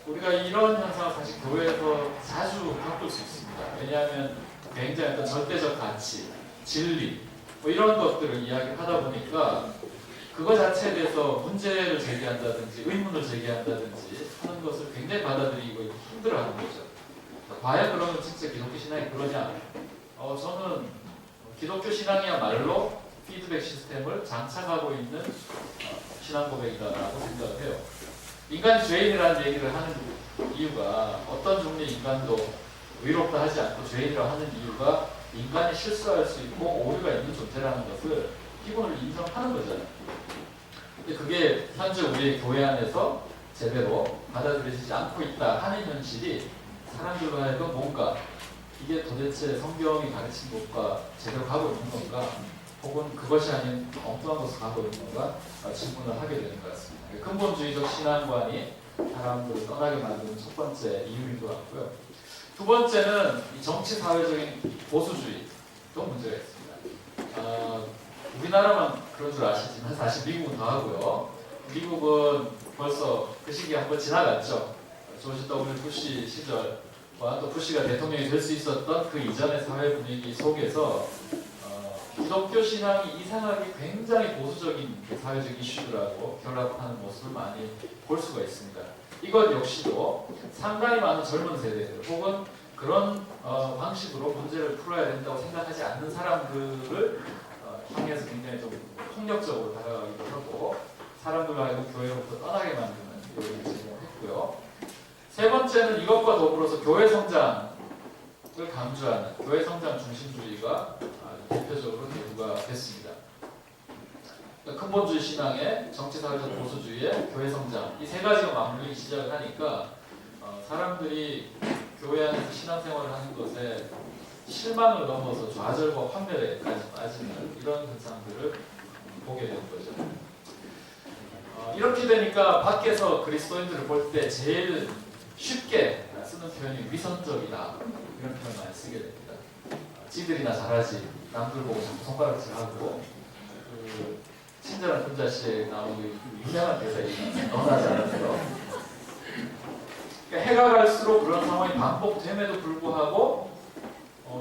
우리가 이런 현상을 사실 교회에서 자주 겪을 수 있습니다. 왜냐하면 굉장히 어떤 절대적 가치, 진리 뭐 이런 것들을 이야기하다 보니까 그거 자체에 대해서 문제를 제기한다든지 의문을 제기한다든지 하는 것을 굉장히 받아들이고 힘들어하는 거죠. 과연 그러면 진짜 기독교 신앙이 그러냐? 저는 기독교 신앙이야말로 피드백 시스템을 장착하고 있는 신앙 고백이다라고 생각을 해요. 인간이 죄인이라는 얘기를 하는 이유가 어떤 종류의 인간도 의롭다 하지 않고 죄인이라고 하는 이유가 인간이 실수할 수 있고 오류가 있는 존재라는 것을 기본으로 인정하는 거잖아요. 근데 그게 현재 우리 교회 안에서 제대로 받아들여지지 않고 있다 하는 현실이 사람들로 하여금 뭔가 이게 도대체 성경이 가르친 것과 제대로 가고 있는 건가 혹은 그것이 아닌 엉뚱한 것을 가고 있는 건가 질문을 하게 되는 것 같습니다. 근본주의적 신앙관이 사람들을 떠나게 만드는 첫 번째 이유인 것 같고요. 두 번째는 이 정치 사회적인 보수주의도 문제가 있습니다. 우리나라만 그런 줄 아시지만 사실 미국은 더 하고요. 미국은 벌써 그 시기 한번 지나갔죠. 조지 W 부시 시절과 또 부시가 대통령이 될 수 있었던 그 이전의 사회 분위기 속에서 기독교 신앙이 이상하게 굉장히 보수적인 사회적 이슈들하고 결합하는 모습을 많이 볼 수가 있습니다. 이것 역시도 상당히 많은 젊은 세대들 혹은 그런 방식으로 문제를 풀어야 된다고 생각하지 않는 사람들을 향해서 굉장히 좀 폭력적으로 다가가기도 하고 사람들과 하여금 교회로부터 떠나게 만드는 요인을 제공했고요. 세 번째는 이것과 더불어서 교회 성장을 강조하는 교회 성장 중심주의가 대표적으로 대두가 됐습니다. 근본주의 신앙의 정치사회적 보수주의의 교회 성장 이 세 가지가 맞물리기 시작을 하니까 사람들이 교회 안에서 신앙생활을 하는 것에 실망을 넘어서 좌절과 환멸에까지 빠지는 이런 현상들을 보게 되는 거죠. 이렇게 되니까 밖에서 그리스도인들을 볼 때 제일 쉽게 쓰는 표현이 위선적이다 이런 표현을 많이 쓰게 됩니다. 지들이나 잘하지 남들 보고 자꾸 손가락질하고 친절한 군자씨에 나오는 유명한 대사입니다. 너나 잘하세요. 그러니까 해가 갈수록 그런 상황이 반복됨에도 불구하고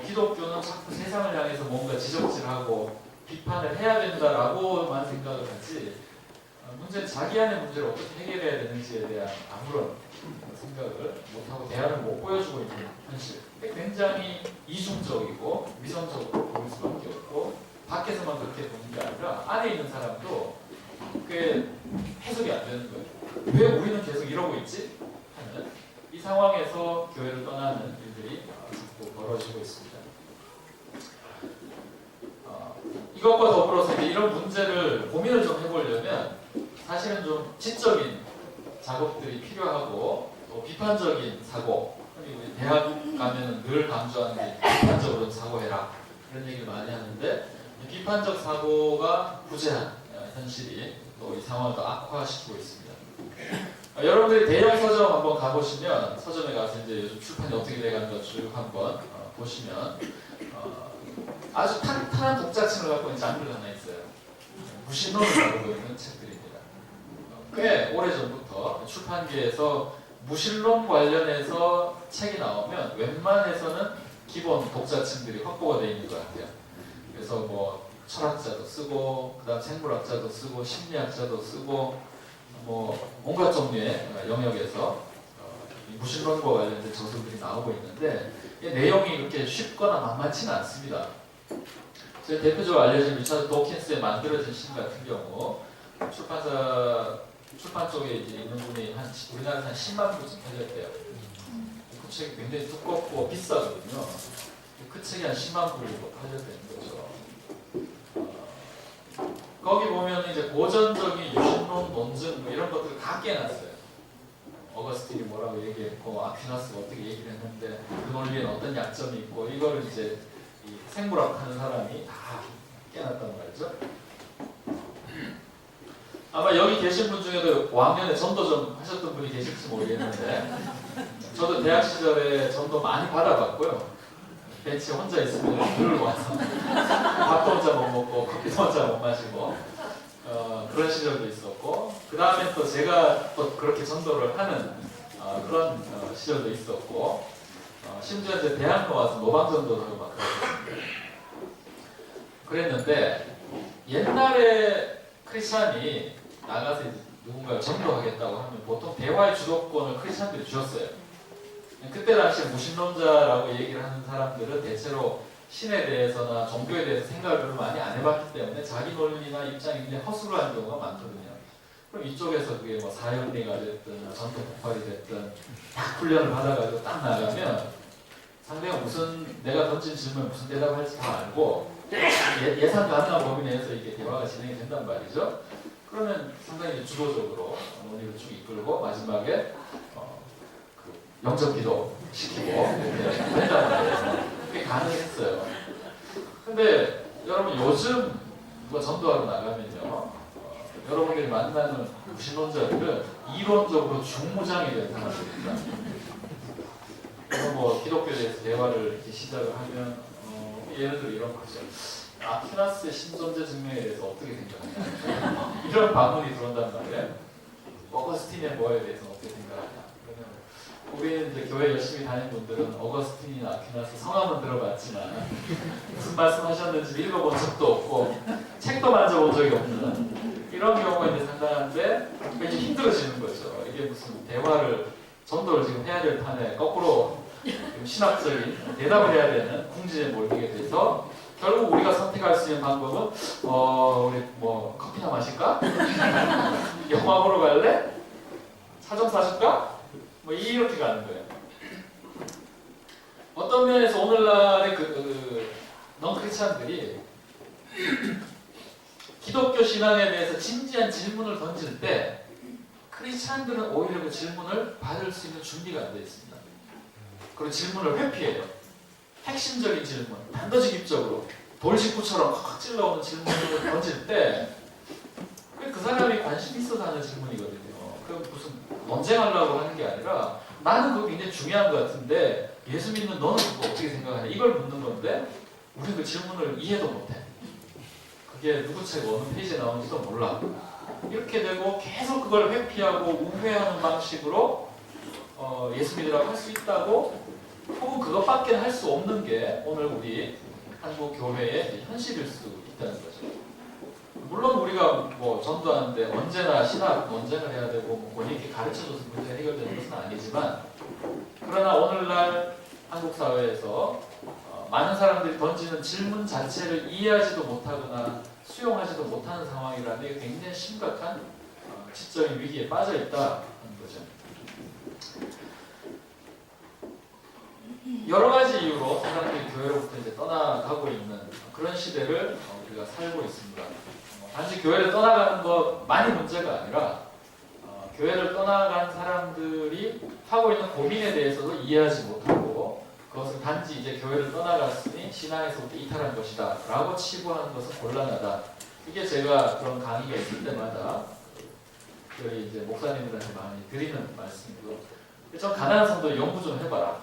기독교는 자꾸 세상을 향해서 뭔가 지적질하고 비판을 해야 된다라고만 생각을 하지 문제는 자기 안의 문제를 어떻게 해결해야 되는지에 대한 아무런 생각을 못하고 대안을 못 보여주고 있는 현실. 굉장히 이중적이고 위선적으로 보일 수밖에 없고 밖에서만 그렇게 보는 게 아니라 안에 있는 사람도 꽤 해석이 안 되는 거예요. 왜 우리는 계속 이러고 있지? 하는 이 상황에서 교회를 떠나는 일들이 자꾸 벌어지고 있습니다. 이것과 더불어서 이제 이런 문제를 고민을 좀 해보려면 사실은 좀 지적인 작업들이 필요하고 또 비판적인 사고 우리 대학 가면 늘 강조하는 게 비판적으로 사고해라 이런 얘기를 많이 하는데 비판적 사고가 부재한 현실이 또 이 상황을 더 악화시키고 있습니다. 여러분들이 대형 서점 한번 가보시면 서점에 가서 이제 요즘 출판이 어떻게 돼가는가 쭉 한번 보시면 아주 탄탄한 독자층을 갖고 있는 장르가 하나 있어요. 무신론을 다루고 있는 책들입니다. 꽤 오래전부터 출판계에서 무신론 관련해서 책이 나오면 웬만해서는 기본 독자층들이 확보가 되어 있는 것 같아요. 그래서 뭐 철학자도 쓰고 그다음 생물학자도 쓰고 심리학자도 쓰고 뭐 온갖 종류의 영역에서 무신론과 관련된 저술들이 나오고 있는데 이 내용이 그렇게 쉽거나 만만치는 않습니다. 제 대표적으로 알려진 리차드 도킨스의 만들어진 신 같은 경우 출판 쪽에 이제 있는 분이 우리나라에서 한 10만 부쯤 팔렸대요. 그 책이 굉장히 두껍고 비싸거든요. 그 책이 한 10만 부로 팔렸다는 거죠. 거기 보면 이제 고전적인 유신론 논증 뭐 이런 것들을 다 깨놨어요. 어거스틴이 뭐라고 얘기했고 아퀴나스가 어떻게 얘기를 했는데 그 논리에는 어떤 약점이 있고 이거를 이제 이 생물학 하는 사람이 다 깨놨단 말이죠. 아마 여기 계신 분 중에도 왕년에 전도 좀 하셨던 분이 계실지 모르겠는데 저도 대학 시절에 전도 많이 받아봤고요. 벤치에 혼자 있으면 물을 와서 밥도 혼자 못 먹고 커피도 혼자 못 마시고 그런 시절도 있었고 그 다음에 또 제가 또 그렇게 전도를 하는 그런 시절도 있었고 심지어 이제 대학로 와서 노방전도도 하고 막 그랬는데 옛날에 크리스찬이 나가서 누군가를 전도하겠다고 하면 보통 대화의 주도권을 크리스찬들이 주었어요. 그때 당시 무신론자라고 얘기를 하는 사람들은 대체로 신에 대해서나 종교에 대해서 생각을 별로 많이 안 해봤기 때문에 자기 논리나 입장이 굉장히 허술을 하는 경우가 많거든요. 그럼 이쪽에서 그게 뭐 사형리가 됐든 전투 폭발이 됐든 딱 훈련을 받아가지고 딱 나가면 상대가 내가 던진 질문에 무슨 대답을 할지 다 알고 예상 가능한 범위 내에서 이게 대화가 진행이 된단 말이죠. 그러면 상당히 주도적으로 논의를 쭉 이끌고 마지막에 영접 기도 시키고 이렇게 된단 말이에요. 그게 가능했어요. 근데 여러분 요즘 누가 전도하러 나가면요, 여러분들이 만나는 무신론자들은 이론적으로 중무장이 된 사람들입니다. 뭐 기독교에 대해서 대화를 이렇게 시작을 하면 예를 들어 이런 거죠. 아퀴나스의 신존재 증명에 대해서 어떻게 생각하냐 이런 반문이 들어온단 말이에요. 어거스틴의 뭐에 대해서 어떻게 생각하냐. 그러면 우리는 이제 교회 열심히 다니는 분들은 어거스틴이나 아퀴나스 성함은 들어봤지만 무슨 말씀하셨는지 읽어본 적도 없고 책도 만져본 적이 없는 이런 경우가 이제 상당한데 이제 힘들어지는 거죠. 이게 무슨 대화를 전도를 지금 해야 될 판에 거꾸로 신학적인 대답을 해야 되는 궁지에 몰리게 돼서 결국 우리가 선택할 수 있는 방법은 우리 뭐 커피나 마실까? 영화 보러 갈래? 차 좀 사줄까? 뭐 이렇게 가는 거예요. 어떤 면에서 오늘날의 넌크리스찬들이 기독교 신앙에 대해서 진지한 질문을 던질 때 크리스찬들은 오히려 그 질문을 받을 수 있는 준비가 안 되어 있습니다. 그리고 질문을 회피해요. 핵심적인 질문, 단도직입적으로 돌직구처럼 확 찔러오는 질문을 던질 때 그 사람이 관심 있어서 하는 질문이거든요. 그 무슨 논쟁하려고 하는 게 아니라 나는 그거 굉장히 중요한 것 같은데 예수 믿는 너는 그거 어떻게 생각하냐 이걸 묻는 건데 우리는 그 질문을 이해도 못해. 그게 누구 책 어느 페이지에 나오는지도 몰라. 이렇게 되고 계속 그걸 회피하고 우회하는 방식으로 예수 믿으라고 할 수 있다고 혹은 그것밖에 할 수 없는 게 오늘 우리 한국 교회의 현실일 수 있다는 거죠. 물론 우리가 뭐 전도하는데 언제나 신학 논쟁을 해야 되고 뭐 권위 있게 가르쳐줘서 문제가 해결되는 것은 아니지만 그러나 오늘날 한국 사회에서 많은 사람들이 던지는 질문 자체를 이해하지도 못하거나 수용하지도 못하는 상황이라는 게 굉장히 심각한 지적인 위기에 빠져 있다는 거죠. 여러 가지 이유로 사람들이 교회로부터 이제 떠나가고 있는 그런 시대를 우리가 살고 있습니다. 단지 교회를 떠나가는 것만이 문제가 아니라 교회를 떠나간 사람들이 하고 있는 고민에 대해서도 이해하지 못하고 그것은 단지 이제 교회를 떠나갔으니 신앙에서부터 이탈한 것이다 라고 치부하는 것은 곤란하다. 이게 제가 그런 강의가 있을 때마다 교회 이제 목사님들한테 많이 드리는 말씀이고 좀 가난한 성도 연구 좀 해봐라.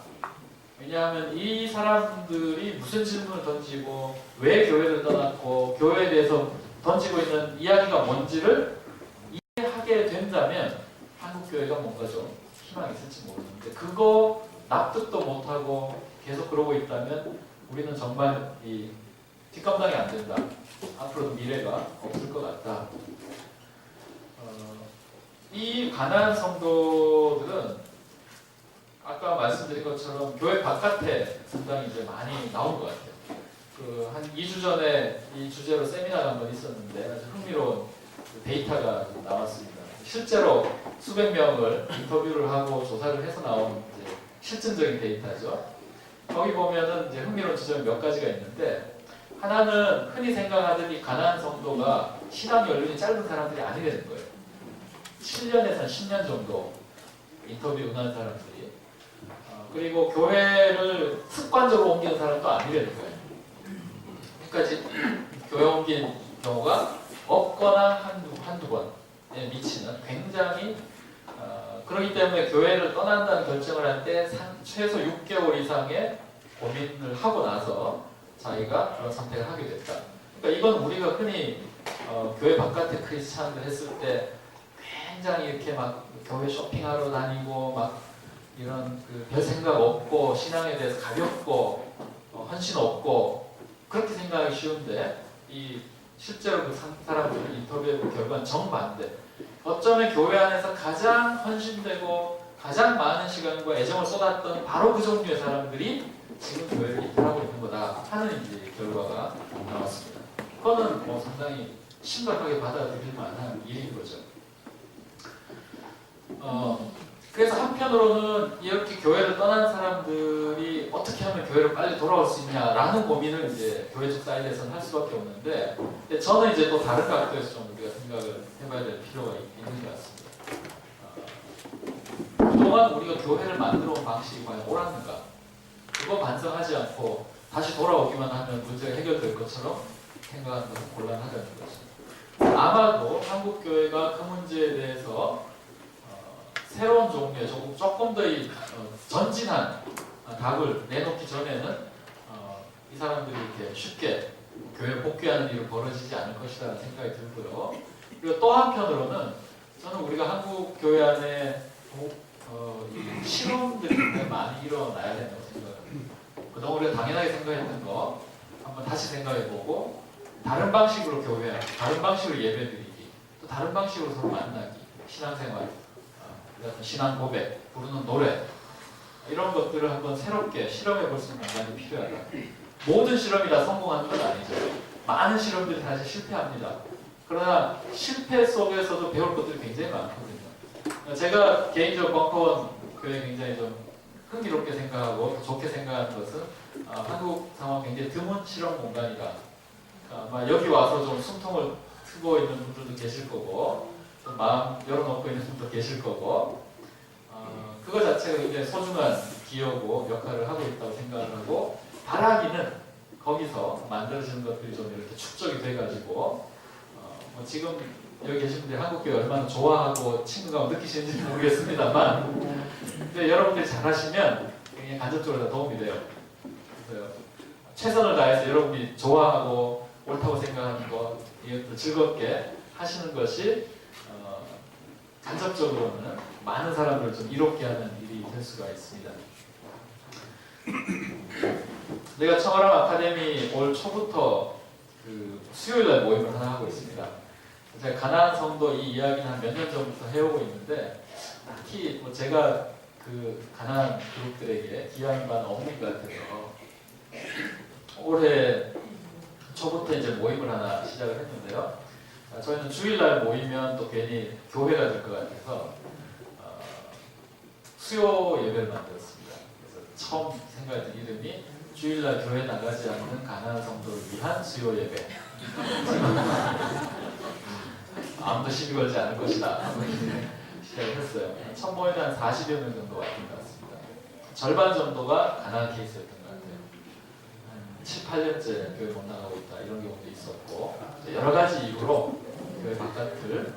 왜냐하면 이 사람들이 무슨 질문을 던지고 왜 교회를 떠났고 교회에 대해서 던지고 있는 이야기가 뭔지를 이해하게 된다면 한국 교회가 뭔가 좀 희망이 있을지 모르는데 그거 납득도 못하고 계속 그러고 있다면 우리는 정말 이 뒷감당이 안 된다. 앞으로도 미래가 없을 것 같다. 이 가난한 성도들은 아까 말씀드린 것처럼 교회 바깥에 상당히 이제 많이 나온 것 같아요. 그 한 2주 전에 이 주제로 세미나가 한번 있었는데 아주 흥미로운 데이터가 나왔습니다. 실제로 수백 명을 인터뷰를 하고 조사를 해서 나온 이제 실증적인 데이터죠. 거기 보면은 이제 흥미로운 지점이 몇 가지가 있는데, 하나는 흔히 생각하듯이 가난한 성도가 신앙 연륜이 짧은 사람들이 아니라는 거예요. 7년에서 10년 정도 인터뷰 응한 사람들이, 그리고 교회를 습관적으로 옮기는 사람도 아니라는 거예요. 그러니까 교회 옮긴 경우가 없거나 한두 번에 미치는, 굉장히 그렇기 때문에 교회를 떠난다는 결정을 할 때 최소 6개월 이상의 고민을 하고 나서 자기가 그런 선택을 하게 됐다. 그러니까 이건 우리가 흔히 교회 바깥에 크리스찬들 했을 때 굉장히 이렇게 막 교회 쇼핑하러 다니고 막 이런 별 생각 없고 신앙에 대해서 가볍고 헌신 없고 그렇게 생각하기 쉬운데, 이 실제로 그 사람들 인터뷰해본 결과는 정반대. 어쩌면 교회 안에서 가장 헌신되고 가장 많은 시간과 애정을 쏟았던 바로 그 종류의 사람들이 지금 교회를 이끌어가고 있는 거다 하는 이제 결과가 나왔습니다. 그거는 뭐 상당히 심각하게 받아들일 만한 일인 거죠. 그래서 한편으로는 이렇게 교회를 떠난 사람들이 어떻게 하면 교회로 빨리 돌아올 수 있냐라는 고민을 이제 교회적 사이드에서는 할 수밖에 없는데, 근데 저는 이제 또 다른 각도에서 좀 우리가 생각을 해봐야 될 필요가 있는 것 같습니다. 그동안 우리가 교회를 만들어 온 방식이 과연 옳았는가? 그거 반성하지 않고 다시 돌아오기만 하면 문제가 해결될 것처럼 생각하는 것은 곤란하다는 거죠. 아마도 한국 교회가 그 문제에 대해서 새로운 종류의 조금 더 전진한 답을 내놓기 전에는 이 사람들이 이렇게 쉽게 교회에 복귀하는 일이 벌어지지 않을 것이라는 생각이 들고요. 그리고 또 한편으로는 저는 우리가 한국 교회 안에 실험들이 굉장히 많이 일어나야 된다고 생각합니다. 그동안 우리가 당연하게 생각했던 거 한번 다시 생각해보고, 다른 방식으로 교회하기, 다른 방식으로 예배드리기, 또 다른 방식으로 서로 만나기, 신앙생활, 신앙 고백, 부르는 노래, 이런 것들을 한번 새롭게 실험해 볼 수 있는 공간이 필요하다. 모든 실험이 다 성공하는 건 아니죠. 많은 실험들이 사실 실패합니다. 그러나 실패 속에서도 배울 것들이 굉장히 많거든요. 제가 개인적으로 벙커원 교회 굉장히 좀 흥미롭게 생각하고 좋게 생각하는 것은 한국 상황 굉장히 드문 실험 공간이다. 아마 여기 와서 좀 숨통을 트고 있는 분들도 계실 거고, 좀 마음 열어놓고 있는 분도 계실 거고, 그거 자체가 굉장히 소중한 기여고 역할을 하고 있다고 생각을 하고, 바라기는 거기서 만들어지는 것들이 좀 이렇게 축적이 돼가지고, 뭐 지금 여기 계신 분들이 한국교회 얼마나 좋아하고 친근감을 느끼시는지 모르겠습니다만, 근데 여러분들이 잘하시면 굉장히 간접적으로 다 도움이 돼요. 그래서 최선을 다해서 여러분이 좋아하고 옳다고 생각하는 것, 이것도 즐겁게 하시는 것이 간접적으로는 많은 사람들을 좀 이롭게 하는 일이 될 수가 있습니다. 내가 청아람 아카데미 올 초부터 수요일날 모임을 하나 하고 있습니다. 제가 가난한 성도 이 이야기는 한 몇 년 전부터 해오고 있는데, 딱히 뭐 제가 그 가난한 그룹들에게 기여하는 바는 없는 것 같아서 올해 초부터 이제 모임을 하나 시작을 했는데요. 저희는 주일날 모이면 또 괜히 교회가 될 것 같아서 수요 예배를 만들었습니다. 그래서 처음 생각했던 이름이 주일날 교회 나가지 않는 가난한 성도를 위한 수요 예배. 아무도 시비 걸지 않을 것이다. 시작을 했어요. 첫 모임에 한 40여 명 정도 왔던 것 같습니다. 절반 정도가 가난한 케이스였던 것 같아요. 한 7, 8년째 교회 못 나가고 있다 이런 경우도 있었고, 여러 가지 이유로 교회 바깥을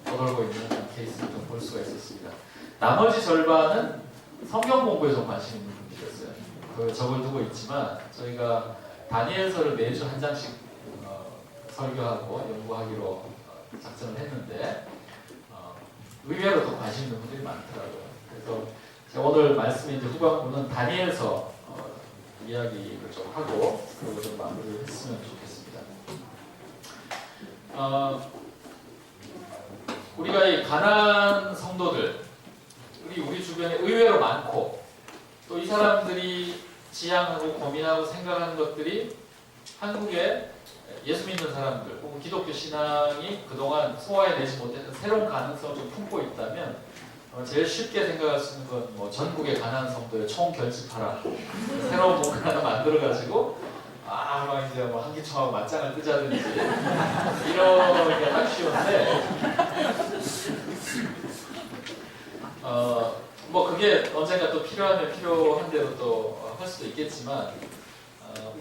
떠돌고 있는 케이스를 좀 볼 수가 있었습니다. 나머지 절반은 성경 공부에 좀 관심 있는 분들이었어요. 그 적을 두고 있지만 저희가 다니엘서를 매주 한 장씩 설교하고 연구하기로 작전을 했는데 의외로 더 관심 있는 분들이 많더라고요. 그래서 제가 오늘 말씀의 이제 후반부는 다니엘서 이야기를 좀 하고 그리고 좀 마무리를 했으면 좋겠습니다. 우리가 이 가난한 성도들, 우리 주변에 의외로 많고, 또 이 사람들이 지향하고 고민하고 생각하는 것들이 한국에 예수 믿는 사람들 혹은 기독교 신앙이 그동안 소화해내지 못했던 새로운 가능성을 좀 품고 있다면 제일 쉽게 생각할 수 있는 건 뭐 전국의 가난한 성도에 총 결집하라, 새로운 뭔가 하나 만들어가지고 막 이제 뭐 한기총하고 맞짱을 뜨자든지 이런 게 딱 쉬운데 뭐 그게 언젠가 또 필요하면 필요한 대로 또 할 수도 있겠지만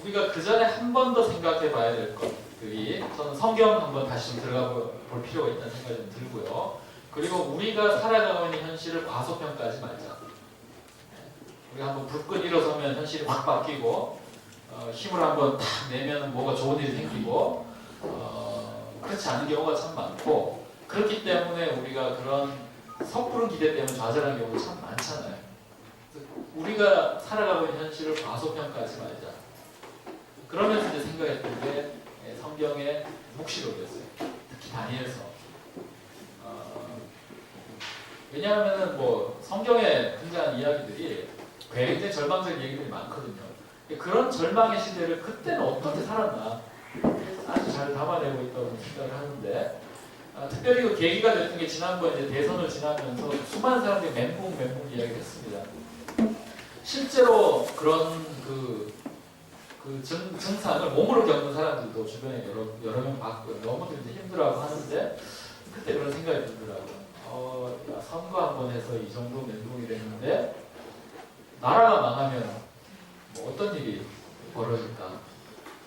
우리가 그 전에 한 번 더 생각해 봐야 될 것들이 저는 성경 한번 다시 좀 들어가 볼 필요가 있다는 생각이 좀 들고요. 그리고 우리가 살아가고 있는 현실을 과소평가하지 말자. 우리가 한번 불끈 일어서면 현실이 확 바뀌고 힘을 한번 탁 내면 뭐가 좋은 일이 생기고 그렇지 않은 경우가 참 많고 그렇기 때문에 우리가 그런 섣부른 기대 때문에 좌절하는 경우가 참 많잖아요. 우리가 살아가고 있는 현실을 과소평가하지 말자. 그러면서 이제 생각했던 게 성경의 묵시록이었어요. 특히 다니엘서. 왜냐하면은 뭐 성경에 등장한 이야기들이 굉장히 절망적인 얘기들이 많거든요. 그런 절망의 시대를 그때는 어떻게 살았나 아주 잘 담아내고 있다고 생각을 하는데 특별히 그 계기가 됐던 게 지난번 이제 대선을 지나면서 수많은 사람들이 멘붕 이야기를 했습니다. 실제로 그런 그 증상을 몸으로 겪는 사람들도 주변에 여러 명 봤고요. 너무들 이제 힘들어하고 하는데 그때 그런 생각이 들더라고요. 선거 한번 해서 이 정도 멘붕이 됐는데 나라가 망하면 뭐 어떤 일이 벌어질까?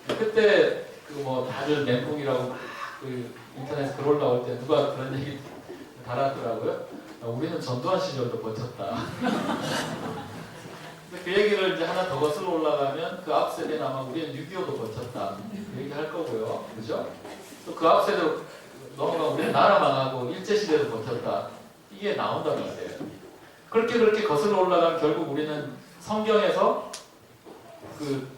그때 그 뭐 다들 멘붕이라고 막 그 인터넷에 글 올라올 때 누가 그런 얘기 달았더라고요. 우리는 전두환 시절도 버텼다. 그 얘기를 이제 하나 더 거슬러 올라가면 그 앞 세대는 아마 우리는 6.25도 버텼다. 그 얘기 할 거고요. 그죠? 또 그 앞 세대로 넘어가면 우리는 나라 망하고 일제시대도 버텼다. 이게 나온단 말이에요. 그렇게 거슬러 올라가면 결국 우리는 성경에서 그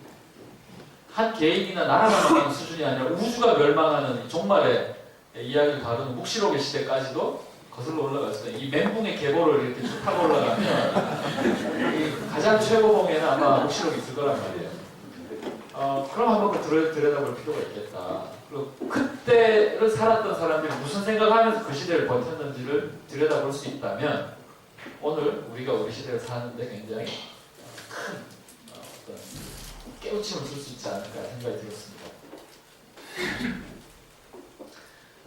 한 개인이나 나라가 망하는 수준이 아니라 우주가 멸망하는 종말의 이야기를 다루는 묵시록의 시대까지도 거슬러 올라갈 수 있어요. 이 멘붕의 계보를 이렇게 쭉 타고 올라가면 가장 최고봉에는 아마 묵시록이 있을 거란 말이에요. 그럼 한번 들여다볼 필요가 있겠다. 그리고 그때를 살았던 사람들이 무슨 생각하면서 그 시대를 버텼는지를 들여다볼 수 있다면 오늘 우리가 우리 시대를 사는데 굉장히 큰 어떤 깨우침을 줄 수 있지 않을까 생각이 들었습니다.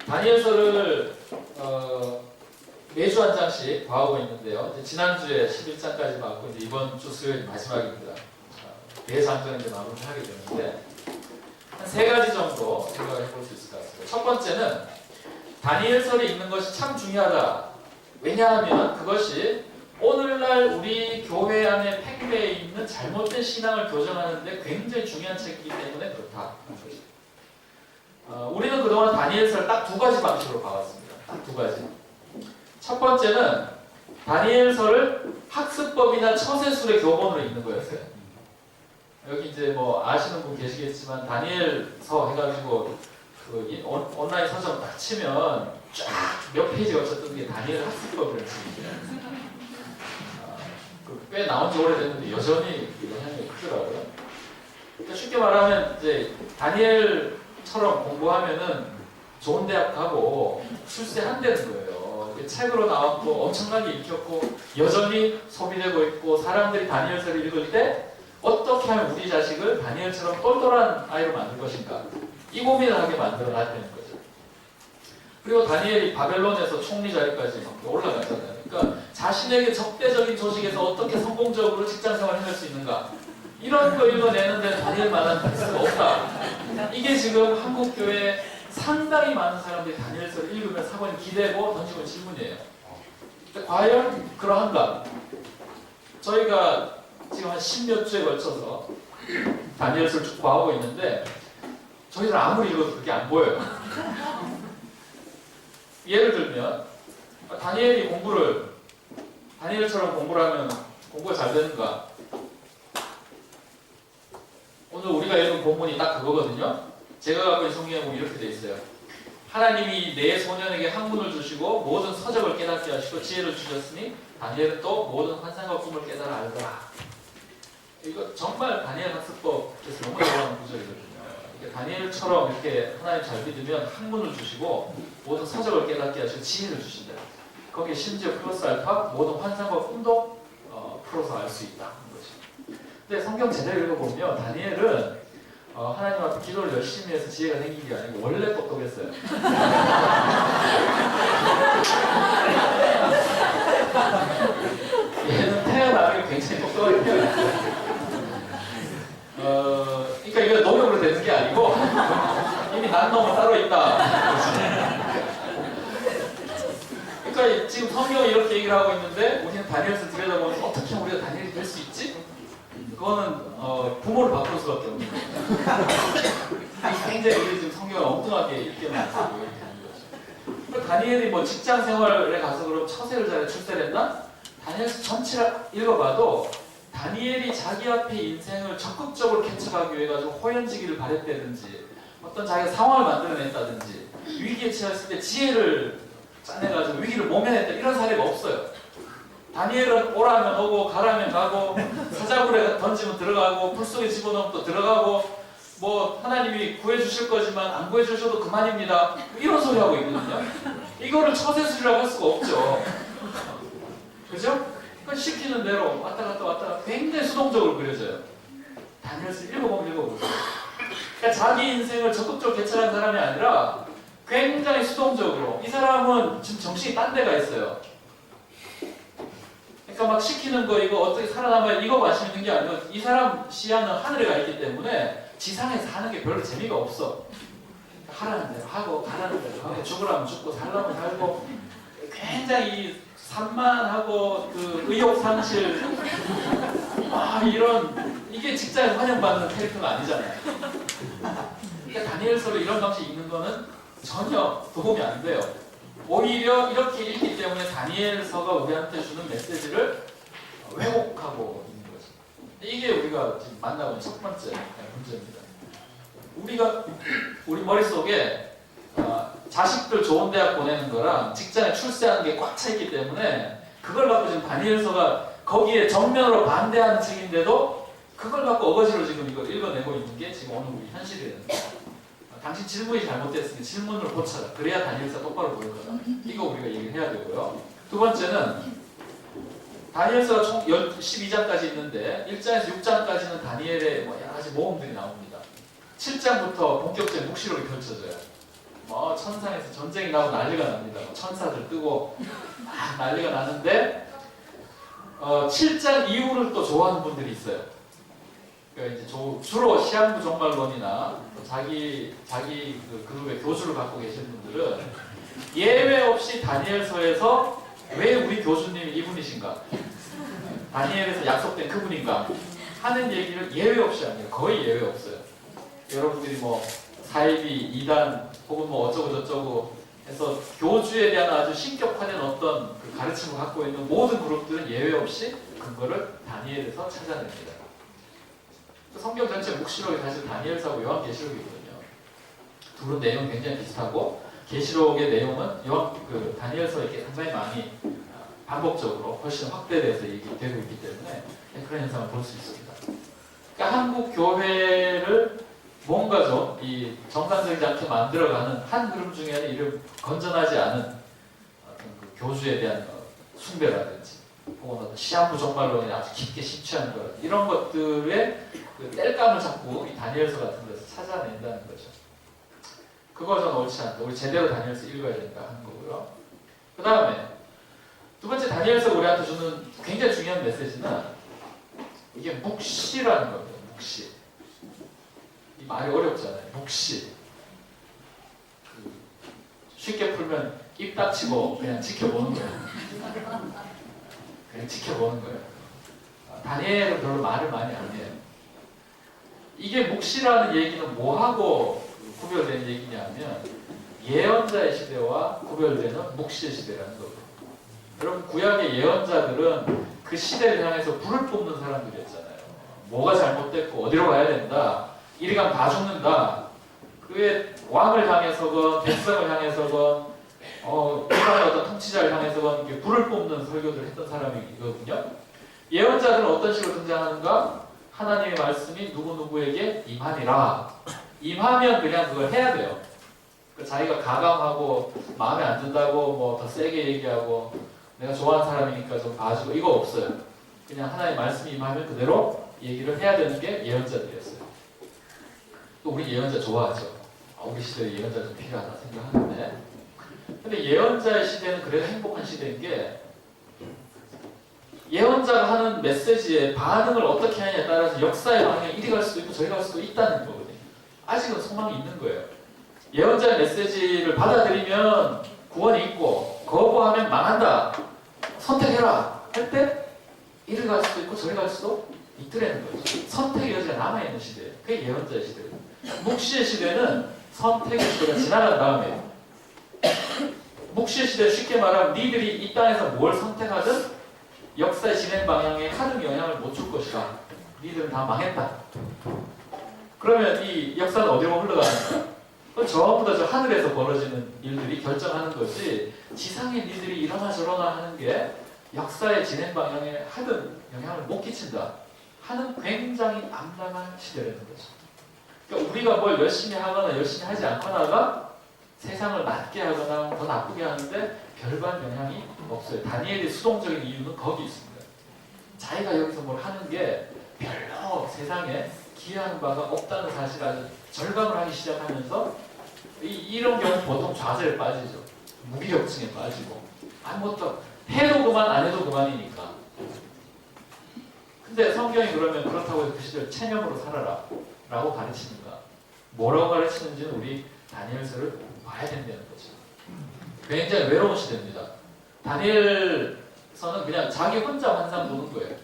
다니엘서를 매주 한 장씩 봐오고 있는데요. 이제 지난주에 11장까지 봤고 이제 이번 주 수요일 마지막입니다. 대장전 이제 마무리를 하게 되는데 한 3가지 정도 생각을 해볼 수 있을 것 같습니다. 첫 번째는 다니엘서를 읽는 것이 참 중요하다. 왜냐하면 그것이 오늘날 우리 교회 안에 팽배해 있는 잘못된 신앙을 교정하는데 굉장히 중요한 책이기 때문에 그렇다. 우리는 그동안 다니엘서를 딱 2가지 방식으로 봐왔습니다. 딱 2가지. 첫 번째는 다니엘서를 학습법이나 처세술의 교본으로 읽는 거였어요. 여기 이제 뭐 아시는 분 계시겠지만 다니엘서 해가지고 그 온라인 서점 딱 치면 쫙 몇 페이지 거쳤던 게 다니엘 학습법이라는 책이에요. 꽤 나온 지 오래됐는데 여전히 영향력이 크더라고요. 그러니까 쉽게 말하면 이제 다니엘처럼 공부하면은 좋은 대학 가고 출세한다는 거예요. 책으로 나왔고 엄청나게 읽혔고 여전히 소비되고 있고 사람들이 다니엘서를 읽을 때 어떻게 하면 우리 자식을 다니엘처럼 똘똘한 아이로 만들 것인가 이 고민을 하게 만들어 놨다는 거죠. 그리고 다니엘이 바벨론에서 총리 자리까지 올라갔잖아요. 그러니까 자신에게 적대적인 조직에서 어떻게 성공적으로 직장생활을 해낼 수 있는가 이런 거 읽어내는데 다니엘만한 tekst가 없다. 이게 지금 한국교회 상당히 많은 사람들이 다니엘서를 읽으면 사관이 기대고 던지고 있는 질문이에요. 과연 그러한가? 저희가 지금 한 10몇 주에 걸쳐서 다니엘서를 쭉 봐오고 있는데 저희들 아무리 읽어도 그게 안 보여요. 예를 들면 다니엘처럼 공부를 하면 공부가 잘 되는가? 오늘 우리가 읽은 본문이 딱 그거거든요. 제가 갖고 있는 성경에 보면 이렇게 돼 있어요. 하나님이 내 소년에게 학문을 주시고 모든 서적을 깨닫게 하시고 지혜를 주셨으니 다니엘은 또 모든 환상과 꿈을 깨달아 알더라. 이거 정말 다니엘 학습법에서 너무 좋아하는 구절이거든요. 다니엘처럼 이렇게 하나님 잘 믿으면 학문을 주시고 모든 서적을 깨닫게 하시고 지혜를 주신다. 거기에 심지어 플러스 알파 모든 환상과 꿈도 풀어서 알 수 있다. 근데 성경 제대로 읽어보면 다니엘은 하나님 앞에 기도를 열심히 해서 지혜가 생긴 게 아니고 원래 똑똑했어요. 얘는 태어나기 굉장히 똑똑하게 태어났어요. 그러니까 이거 노력으로 되는 게 아니고 이미 난 놈은 따로 있다. 그러니까 지금 성경이 이렇게 얘기를 하고 있는데 우리는 다니엘서 들여다보면 어떻게 우리가 다니엘이 될 수 있지? 그거는 부모를 바꿀 수밖에 없는 거예요. 굉장히 우리 지금 성경을 엉뚱하게 읽게만 하고 이렇게 하는 거죠. 다니엘이 뭐 직장 생활에 가서 그럼 처세를 잘해 출세를 했나? 다니엘서 전체를 읽어봐도 다니엘이 자기 앞에 인생을 적극적으로 개척하기 위해 가지고 호연지기를 바랬다든지 어떤 자기가 상황을 만들어냈다든지 위기에 처했을 때 지혜를 짜내가지고 위기를 모면했다 이런 사례가 없어요. 다니엘은 오라면 오고 가라면 가고 사자굴에 던지면 들어가고 불 속에 집어넣으면 또 들어가고 뭐 하나님이 구해주실 거지만 안 구해주셔도 그만입니다 이런 소리 하고 있거든요. 이거를 처세술이라고 할 수가 없죠. 그죠? 그러니까 시키는 대로 왔다 갔다 굉장히 수동적으로 그려져요. 다니엘서 읽어보세요. 그러니까 자기 인생을 적극적으로 개척한 사람이 아니라 굉장히 수동적으로 이 사람은 지금 정신이 딴 데가 있어요. 그러니까 막 시키는 거 이거 어떻게 살아남아야 이거 마시는 게 아니고 이 사람 시야는 하늘에 가 있기 때문에 지상에서 하는 게 별로 재미가 없어. 하라는 대로 하고 가라는 대로 하고 죽으라면 죽고 살라면 살고 굉장히 산만하고 그 의욕상실 이런 이게 직장에서 환영받는 캐릭터가 아니잖아요. 그러니까 다니엘서를 이런 방식 읽는 거는 전혀 도움이 안 돼요. 오히려 이렇게 읽기 때문에 다니엘서가 우리한테 주는 메시지를 왜곡하고 있는 거죠. 이게 우리가 지금 만나고 있는 첫 번째 문제입니다. 우리 머릿속에 자식들 좋은 대학 보내는 거랑 직장에 출세하는 게 꽉 차 있기 때문에 그걸 갖고 지금 다니엘서가 거기에 정면으로 반대하는 책인데도 그걸 갖고 어거지로 지금 이걸 읽어내고 있는 게 지금 오늘 우리 현실이에요. 당신 질문이 잘못됐으니 질문을 고쳐라. 그래야 다니엘서 똑바로 보일 거다. 이거 우리가 얘기를 해야 되고요. 두 번째는 다니엘서가 총 12장까지 있는데 1장에서 6장까지는 다니엘의 여러 가지 모험들이 나옵니다. 7장부터 본격적인 묵시록이 펼쳐져요. 천상에서 전쟁이 나고 난리가 납니다. 천사들 뜨고 막 난리가 나는데 7장 이후를 또 좋아하는 분들이 있어요. 그러니까 이제 주로 시한부 종말론이나 자기 그 그룹의 교주를 갖고 계신 분들은 예외 없이 다니엘서에서 왜 우리 교수님이 이분이신가? 다니엘에서 약속된 그분인가? 하는 얘기를 예외 없이 합니다. 거의 예외 없어요. 여러분들이 사이비, 2단 혹은 어쩌고 저쩌고 해서 교주에 대한 아주 신격화된 어떤 그 가르침을 갖고 있는 모든 그룹들은 예외 없이 근거를 다니엘에서 찾아냅니다. 성경 전체 묵시록이 사실 다니엘서하고 요한계시록이거든요. 둘은 내용이 굉장히 비슷하고 계시록의 내용은 다니엘서에 상당히 많이 반복적으로 훨씬 확대돼서 얘기되고 있기 때문에 그런 현상을 볼 수 있습니다. 그러니까 한국 교회를 뭔가 좀 이 정상적이지 않게 만들어가는 한 그룹 중에는 이를 건전하지 않은 어떤 그 교주에 대한 숭배라든지 혹은 어떤 시한부 종말론에 아주 깊게 심취하는 것 이런 것들의 그 땔감을 자꾸 이 다니엘서 같은 데서 찾아낸다는 거죠. 그거 전 옳지 않다. 우리 제대로 다니엘서 읽어야 된다 하는 거고요. 그 다음에 두 번째 다니엘서 우리한테 주는 굉장히 중요한 메시지는 이게 묵시라는 겁니다. 묵시. 이 말이 어렵잖아요. 묵시. 쉽게 풀면 입 닥치고 그냥 지켜보는 거예요. 그냥 지켜보는 거예요. 다니엘은 별로 말을 많이 안 해요. 이게 묵시라는 얘기는 뭐하고 구별되는 얘기냐면 예언자의 시대와 구별되는 묵시의 시대라는 거예요. 여러분 구약의 예언자들은 그 시대를 향해서 불을 뿜는 사람들이었잖아요. 뭐가 잘못됐고 어디로 가야 된다. 이리 가면 다 죽는다. 그의 왕을 향해서건 백성을 향해서건 일반의 어떤 통치자를 향해서건 불을 뿜는 설교들을 했던 사람이거든요. 예언자들은 어떤 식으로 등장하는가? 하나님의 말씀이 누구누구에게 임하니라. 임하면 그냥 그걸 해야 돼요. 자기가 가감하고 마음에 안 든다고 뭐 더 세게 얘기하고 내가 좋아하는 사람이니까 좀 봐주고 이거 없어요. 그냥 하나님 말씀이 임하면 그대로 얘기를 해야 되는 게 예언자들이었어요. 또 우리 예언자 좋아하죠. 우리 시대에 예언자 좀 필요하다 생각하는데, 근데 예언자의 시대는 그래도 행복한 시대인 게 예언자가 하는 메시지에 반응을 어떻게 하냐에 따라서 역사의 방향이 이리 갈 수도 있고 저리 갈 수도 있다는 거거든요. 아직은 소망이 있는 거예요. 예언자의 메시지를 받아들이면 구원이 있고 거부하면 망한다. 선택해라 할 때 이리 갈 수도 있고 저리 갈 수도 있더라는 거죠. 선택의 여지가 남아있는 시대예요. 그게 예언자의 시대예요. 묵시의 시대는 선택의 시대가 지나간 다음에, 묵시의 시대 쉽게 말하면 니들이 이 땅에서 뭘 선택하든 역사의 진행 방향에 하등 영향을 못 줄 것이다. 니들은 다 망했다. 그러면 이 역사는 어디로 흘러가는가? 그건 전부 다 저 하늘에서 벌어지는 일들이 결정하는 거지, 지상에 니들이 이러나 저러나 하는 게 역사의 진행 방향에 하등 영향을 못 끼친다 하는 굉장히 암담한 시대라는 거죠. 그러니까 우리가 뭘 열심히 하거나 열심히 하지 않거나가 세상을 낫게 하거나 더 나쁘게 하는데 별반 영향이 없어요. 다니엘의 수동적인 이유는 거기 있습니다. 자기가 여기서 뭘 하는 게 별로 세상에 기여하는 바가 없다는 사실을 아주 절감을 하기 시작하면서 이런 경우 보통 좌절에 빠지죠. 무기력증에 빠지고 아무것도 해도 그만 안 해도 그만이니까. 근데 성경이 그러면 그렇다고 해서 그 시절 체념으로 살아라 라고 가르치는가? 뭐라고 가르치는지는 우리 다니엘서를 봐야 된다는 거죠. 굉장히 외로운 시대입니다. 다니엘서는 그냥 자기 혼자 환상 보는 거예요.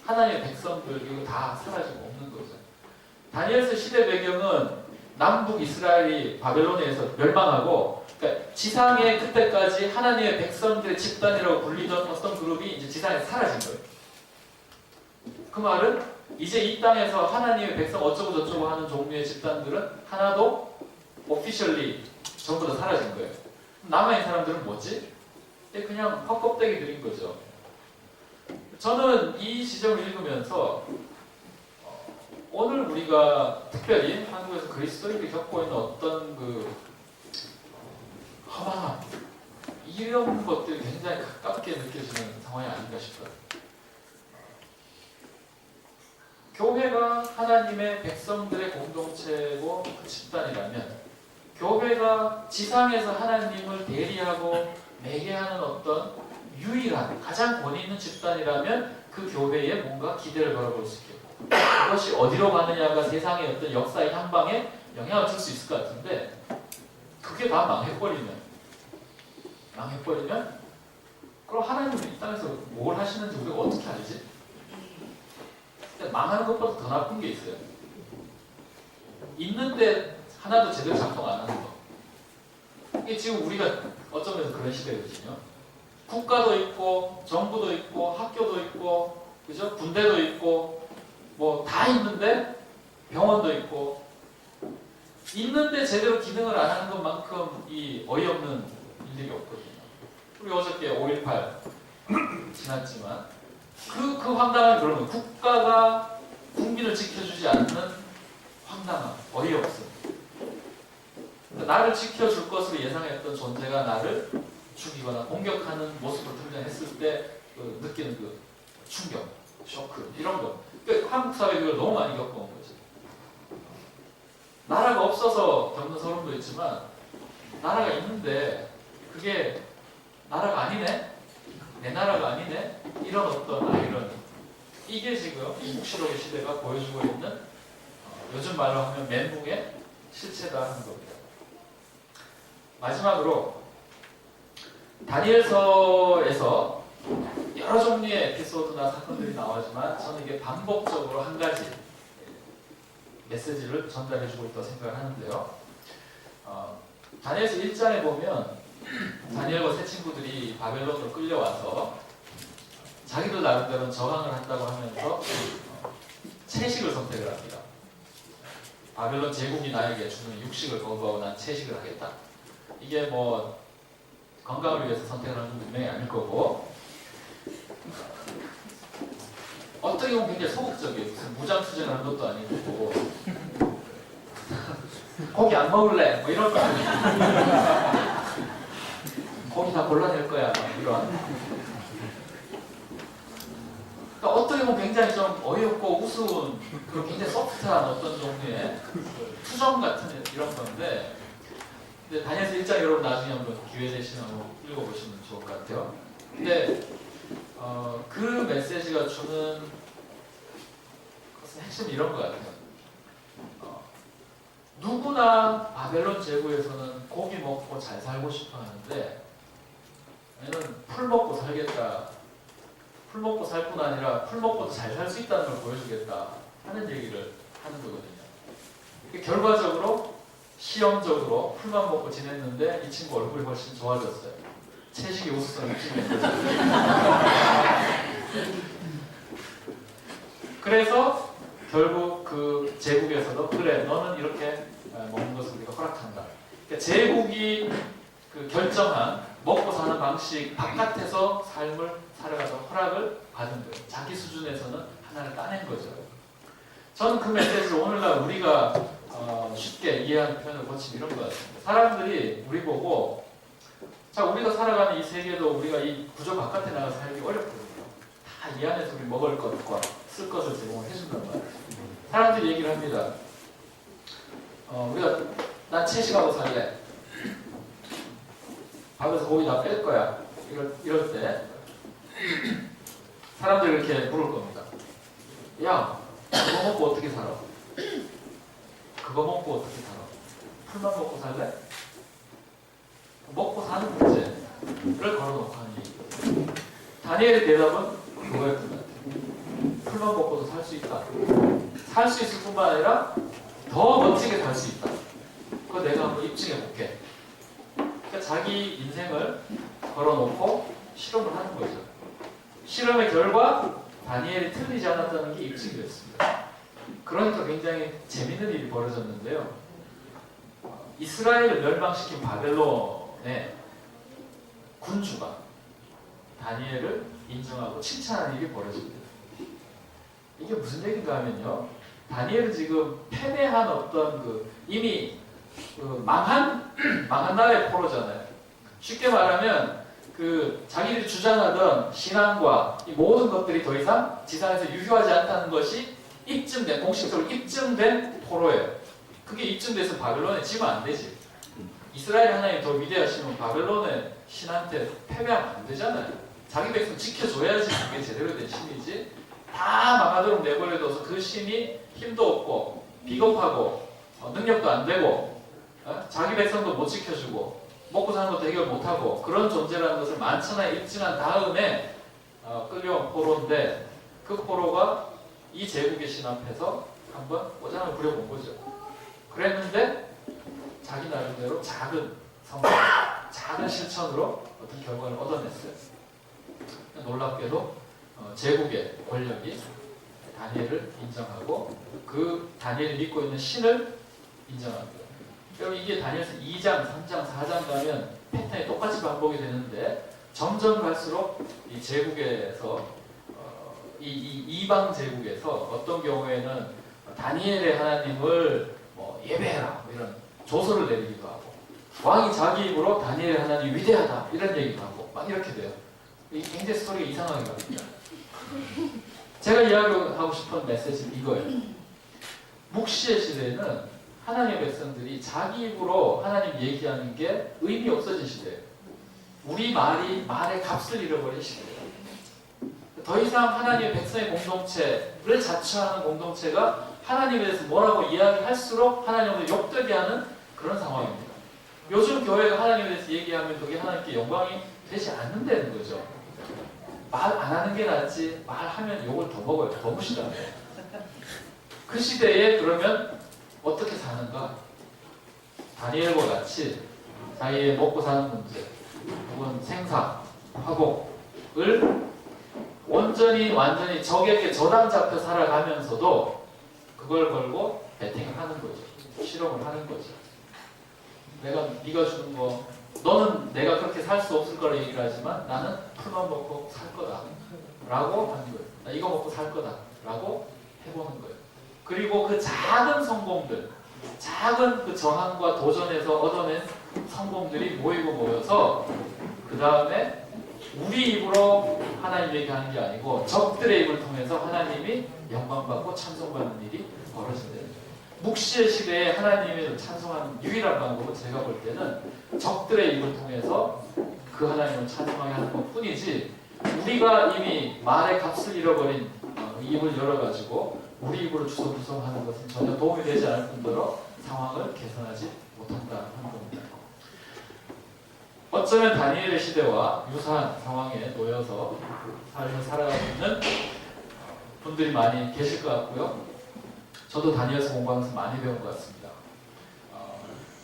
하나님의 백성들 이거 다 사라지고 없는 거죠. 다니엘서 시대 배경은 남북 이스라엘이 바벨론에 의해서 멸망하고, 그러니까 지상에 그때까지 하나님의 백성들의 집단이라고 불리던 어떤 그룹이 이제 지상에 사라진 거예요. 그 말은 이제 이 땅에서 하나님의 백성 어쩌고 저쩌고 하는 종류의 집단들은 하나도 오피셜리 전부 다 사라진 거예요. 남아있는 사람들은 뭐지? 그냥 헛껍데기들인 거죠. 저는 이 시점을 읽으면서 오늘 우리가 특별히 한국에서 그리스도인들이 겪고 있는 어떤 그 허망함, 이런 것들이 굉장히 가깝게 느껴지는 상황이 아닌가 싶어요. 교회가 하나님의 백성들의 공동체고 그 집단이라면, 교회가 지상에서 하나님을 대리하고 매개하는 어떤 유일한 가장 권위 있는 집단이라면 그 교회에 뭔가 기대를 걸어볼 수 있겠고, 그것이 어디로 가느냐가 세상의 어떤 역사의 향방에 영향을 줄 수 있을 것 같은데, 그게 다 망해버리면 그럼 하나님은 이 땅에서 뭘 하시는지 우리가 어떻게 알지? 망하는 것보다 더 나쁜 게 있어요. 있는데 하나도 제대로 작동 안 하는 거. 이게 지금 우리가 어쩌면 그런 시대거든요. 국가도 있고 정부도 있고 학교도 있고, 그죠? 군대도 있고 뭐 다 있는데, 병원도 있고, 있는데 제대로 기능을 안 하는 것만큼 이 어이없는 일들이 없거든요. 우리 어저께 5.18 지났지만 그 황당한 그런 거, 국가가 국민을 지켜주지 않는 황당함, 어이없음. 그러니까 나를 지켜줄 것으로 예상했던 존재가 나를 죽이거나 공격하는 모습으로 등장했을 때 느끼는 그 충격, 쇼크, 이런 거. 그러니까 한국 사회가 이걸 너무 많이 겪어온 거죠. 나라가 없어서 겪는 서름도 있지만, 나라가 있는데 그게 나라가 아니네? 내 나라가 아니네? 이런 어떤 아이러니. 이게 지금 이 묵시록의 시대가 보여주고 있는 요즘 말로 하면 멘붕의 실체다 하는 겁니다. 마지막으로 다니엘서에서 여러 종류의 에피소드나 사건들이 나오지만 저는 이게 반복적으로 한 가지 메시지를 전달해주고 있다고 생각을 하는데요. 다니엘서 1장에 보면 다니엘과 세 친구들이 바벨론으로 끌려와서 자기들 나름대로는 저항을 한다고 하면서 채식을 선택을 합니다. 바벨론 제국이 나에게 주는 육식을 거부하고 난 채식을 하겠다. 이게 뭐 건강을 위해서 선택을 하는 건 분명히 아닐 거고, 어떻게 보면 굉장히 소극적이에요. 무슨 무장투쟁을 한 것도 아니고 고기 안 먹을래? 뭐 이런 거. 고기 다 골라낼 거야. 막 이런. 그러니까 어떻게 보면 굉장히 좀 어이없고 우스운 그리고 굉장히 소프트한 어떤 종류의 투정 같은 이런 건데, 근데 다니엘서 1장 여러분 나중에 한번 기회 되시면 한번 읽어보시면 좋을 것 같아요. 근데 그 메시지가 주는 것은 핵심이 이런 것 같아요. 누구나 바벨론 제국에서는 고기 먹고 잘 살고 싶어 하는데, 얘는 풀 먹고 살겠다. 풀 먹고 살 뿐 아니라 풀 먹고도 잘 살 수 있다는 걸 보여주겠다 하는 얘기를 하는 거거든요. 결과적으로 시험적으로 풀만 먹고 지냈는데 이 친구 얼굴이 훨씬 좋아졌어요. 채식이 우수성이 심해졌어요. 그래서 결국 그 제국에서도 그래 너는 이렇게 먹는 것을 우리가 허락한다. 그러니까 제국이 그 결정한 먹고 사는 방식 바깥에서 삶을 살아가서 허락을 받은 거예요. 자기 수준에서는 하나를 따낸 거죠. 저는 그 메시지를 오늘날 우리가 쉽게 이해하는 표현을 고치면 이런 것 같습니다. 사람들이 우리 보고 자 우리가 살아가는 이 세계도 우리가 이 구조 바깥에 나가서 살기 어렵거든요. 다 이 안에서 우리 먹을 것과 쓸 것을 제공을 해준단 말이에요. 사람들이 얘기를 합니다. 우리가 난 채식하고 살래. 밥에서 고기 다 뺄 거야. 이럴 때 사람들이 이렇게 물을 겁니다. 야, 그거 먹고 어떻게 살아? 그거 먹고 어떻게 살아? 풀만 먹고 살래? 먹고 사는 문제를 걸어놓고 하는 얘기거든요. 다니엘의 대답은 그거였던 것 같아요. 풀만 먹고도 살 수 있다. 살 수 있을 뿐만 아니라 더 멋지게 살 수 있다. 그거 내가 한번 입증해 볼게. 그러니까 자기 인생을 걸어놓고 실험을 하는 거죠. 실험의 결과 다니엘이 틀리지 않았다는 게 입증이 됐습니다. 그러니까 굉장히 재밌는 일이 벌어졌는데요. 이스라엘을 멸망시킨 바벨론의 군주가 다니엘을 인정하고 칭찬하는 일이 벌어집니다. 이게 무슨 얘기인가 하면요. 다니엘은 지금 패배한 어떤 이미 망한 나라의 포로잖아요. 쉽게 말하면 자기들이 주장하던 신앙과 이 모든 것들이 더 이상 지상에서 유효하지 않다는 것이 입증된, 공식적으로 입증된 포로예요. 그게 입증돼서 바벨론에 지면 안 되지. 이스라엘 하나님이 더 위대하시면 바벨론의 신한테 패배하면 안 되잖아요. 자기 백성 지켜줘야지 그게 제대로 된 신이지. 다 망하도록 내버려둬서 그 신이 힘도 없고 비겁하고 능력도 안 되고 자기 백성도 못 지켜주고 먹고 사는 것도 해결 못하고 그런 존재라는 것을 만천하에 입증한 다음에 끌려온 포로인데, 그 포로가 이 제국의 신 앞에서 한번 꼬장을 부려본 거죠. 그랬는데 자기 나름대로 작은 성공, 작은 실천으로 어떤 결과를 얻어냈어요. 놀랍게도 제국의 권력이 다니엘을 인정하고 그 다니엘이 믿고 있는 신을 인정합니다. 그럼 이게 다니엘서 2장, 3장, 4장 가면 패턴이 똑같이 반복이 되는데, 점점 갈수록 이 제국에서 이 이방 제국에서 어떤 경우에는 다니엘의 하나님을 예배해라 이런 조서를 내리기도 하고, 왕이 자기 입으로 다니엘의 하나님이 위대하다 이런 얘기도 하고 막 이렇게 돼요. 굉장히 스토리가 이상하게 갑니다. 제가 이야기하고 싶은 메시지는 이거예요. 묵시의 시대에는 하나님의 백성들이 자기 입으로 하나님 얘기하는 게 의미 없어진 시대예요. 우리 말의 값을 잃어버린 시대예요. 더 이상 하나님의 백성의 공동체를 자처하는 공동체가 하나님에 대해서 뭐라고 이야기할수록 하나님을 욕되게 하는 그런 상황입니다. 요즘 교회가 하나님에 대해서 얘기하면 그게 하나님께 영광이 되지 않는다는 거죠. 말 안 하는 게 낫지 말하면 욕을 더 먹어요. 더 무시해요. 그 시대에 그러면 어떻게 사는가? 다니엘과 같이 자기의 먹고 사는 문제 혹은 생사, 화복을 완전히 적에게 저당 잡혀 살아가면서도 그걸 걸고 배팅을 하는 거죠. 실험을 하는 거죠. 네가 주는 거, 너는 내가 그렇게 살 수 없을 거라 얘기를 하지만 나는 풀만 먹고 살 거다 라고 하는 거예요. 나 이거 먹고 살 거다 라고 해보는 거예요. 그리고 그 작은 성공들, 작은 그 저항과 도전에서 얻어낸 성공들이 모여서 그 다음에 우리 입으로 하나님 얘기하는 게 아니고 적들의 입을 통해서 하나님이 영광받고 찬송받는 일이 벌어진대요. 묵시의 시대에 하나님을 찬송하는 유일한 방법은 제가 볼 때는 적들의 입을 통해서 그 하나님을 찬송하게 하는 것 뿐이지, 우리가 이미 말의 값을 잃어버린 입을 열어가지고 우리 입으로 주섬주섬하는 것은 전혀 도움이 되지 않을 뿐더러 상황을 개선하지 못한다는 겁니다. 어쩌면 다니엘의 시대와 유사한 상황에 놓여서 삶을 살아가고 있는 분들이 많이 계실 것 같고요. 저도 다니엘서 공부하면서 많이 배운 것 같습니다.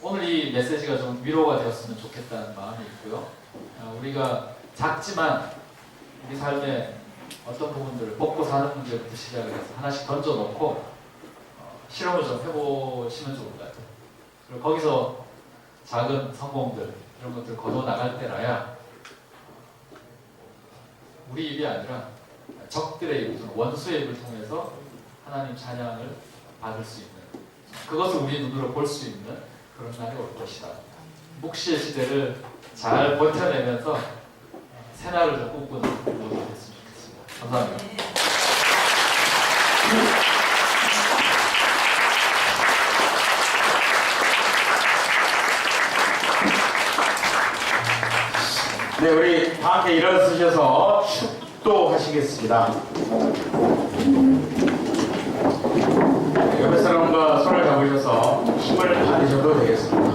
오늘 이 메시지가 좀 위로가 되었으면 좋겠다는 마음이 있고요. 우리가 작지만 우리 삶의 어떤 부분들을 먹고 사는 문제부터 시작을 해서 하나씩 던져놓고 실험을 좀 해보시면 좋을 것 같아요. 그리고 거기서 작은 성공들 이런 것들 거둬 나갈 때라야 우리 입이 아니라 적들의 입, 원수의 입을 통해서 하나님 찬양을 받을 수 있는, 그것을 우리 눈으로 볼 수 있는 그런 날이 올 것이다. 묵시의 시대를 잘 버텨내면서 새날을 좀 꿈꾸는 모두 됐으면 좋겠습니다. 감사합니다. 네, 우리 다 함께 일어서셔서 축도하시겠습니다. 옆에 사람과 손을 잡으셔서 힘을 받으셔도 되겠습니다.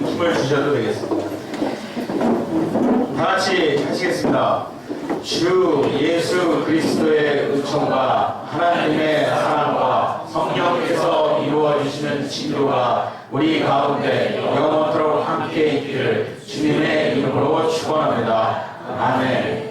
힘을 주셔도 되겠습니다. 다 같이 하시겠습니다. 주 예수 그리스도의 은총과 하나님의 사랑과 성령께서 이루어 주시는 진료가 우리 가운데 영원토록 함께 있기를 주님의 이름으로 축원합니다. 아멘.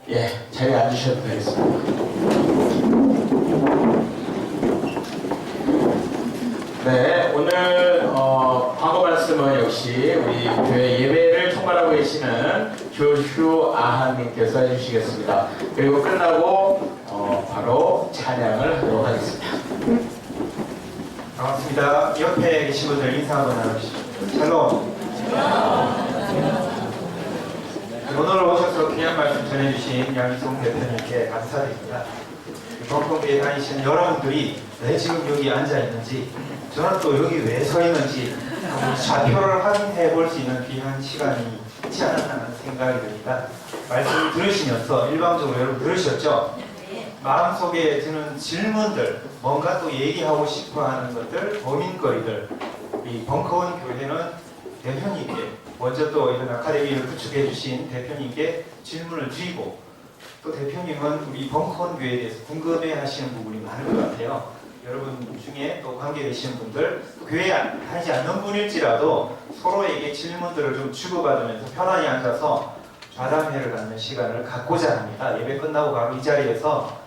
예, 자리에 앉으셔도 되겠습니다. 네, 오늘 광고 말씀은 역시 우리 교회 예배를 총괄하고 계시는 조슈 아한님께서 해주시겠습니다. 그리고 끝나고 바로 찬양을 하도록 하겠습니다. 반갑습니다. 옆에 계신 분들 인사 한번 나누시죠. 샬롬. 오늘 오셔서 귀한 말씀 전해주신 양희송 대표님께 감사드립니다. 벙커교에 다니시는 여러분들이 왜 지금 여기 앉아 있는지, 저는 또 여기 왜 서 있는지 좌표를 확인해 볼 수 있는 귀한 시간이 있지 않았나 하는 생각이 듭니다. 말씀을 들으시면서 일방적으로 여러분 들으셨죠? 마음속에 드는 질문들, 뭔가 또 얘기하고 싶어 하는 것들, 고민거리들, 이 벙커원 교회는 대표님께, 먼저 또 이런 아카데미를 구축해 주신 대표님께 질문을 드리고, 또 대표님은 우리 벙커원 교회에 대해서 궁금해 하시는 부분이 많을 것 같아요. 여러분 중에 또 관계 계시는 분들, 또 교회에 다니지 않는 분일지라도 서로에게 질문들을 좀 주고받으면서 편안히 앉아서 좌담회를 갖는 시간을 갖고자 합니다. 예배 끝나고 바로 이 자리에서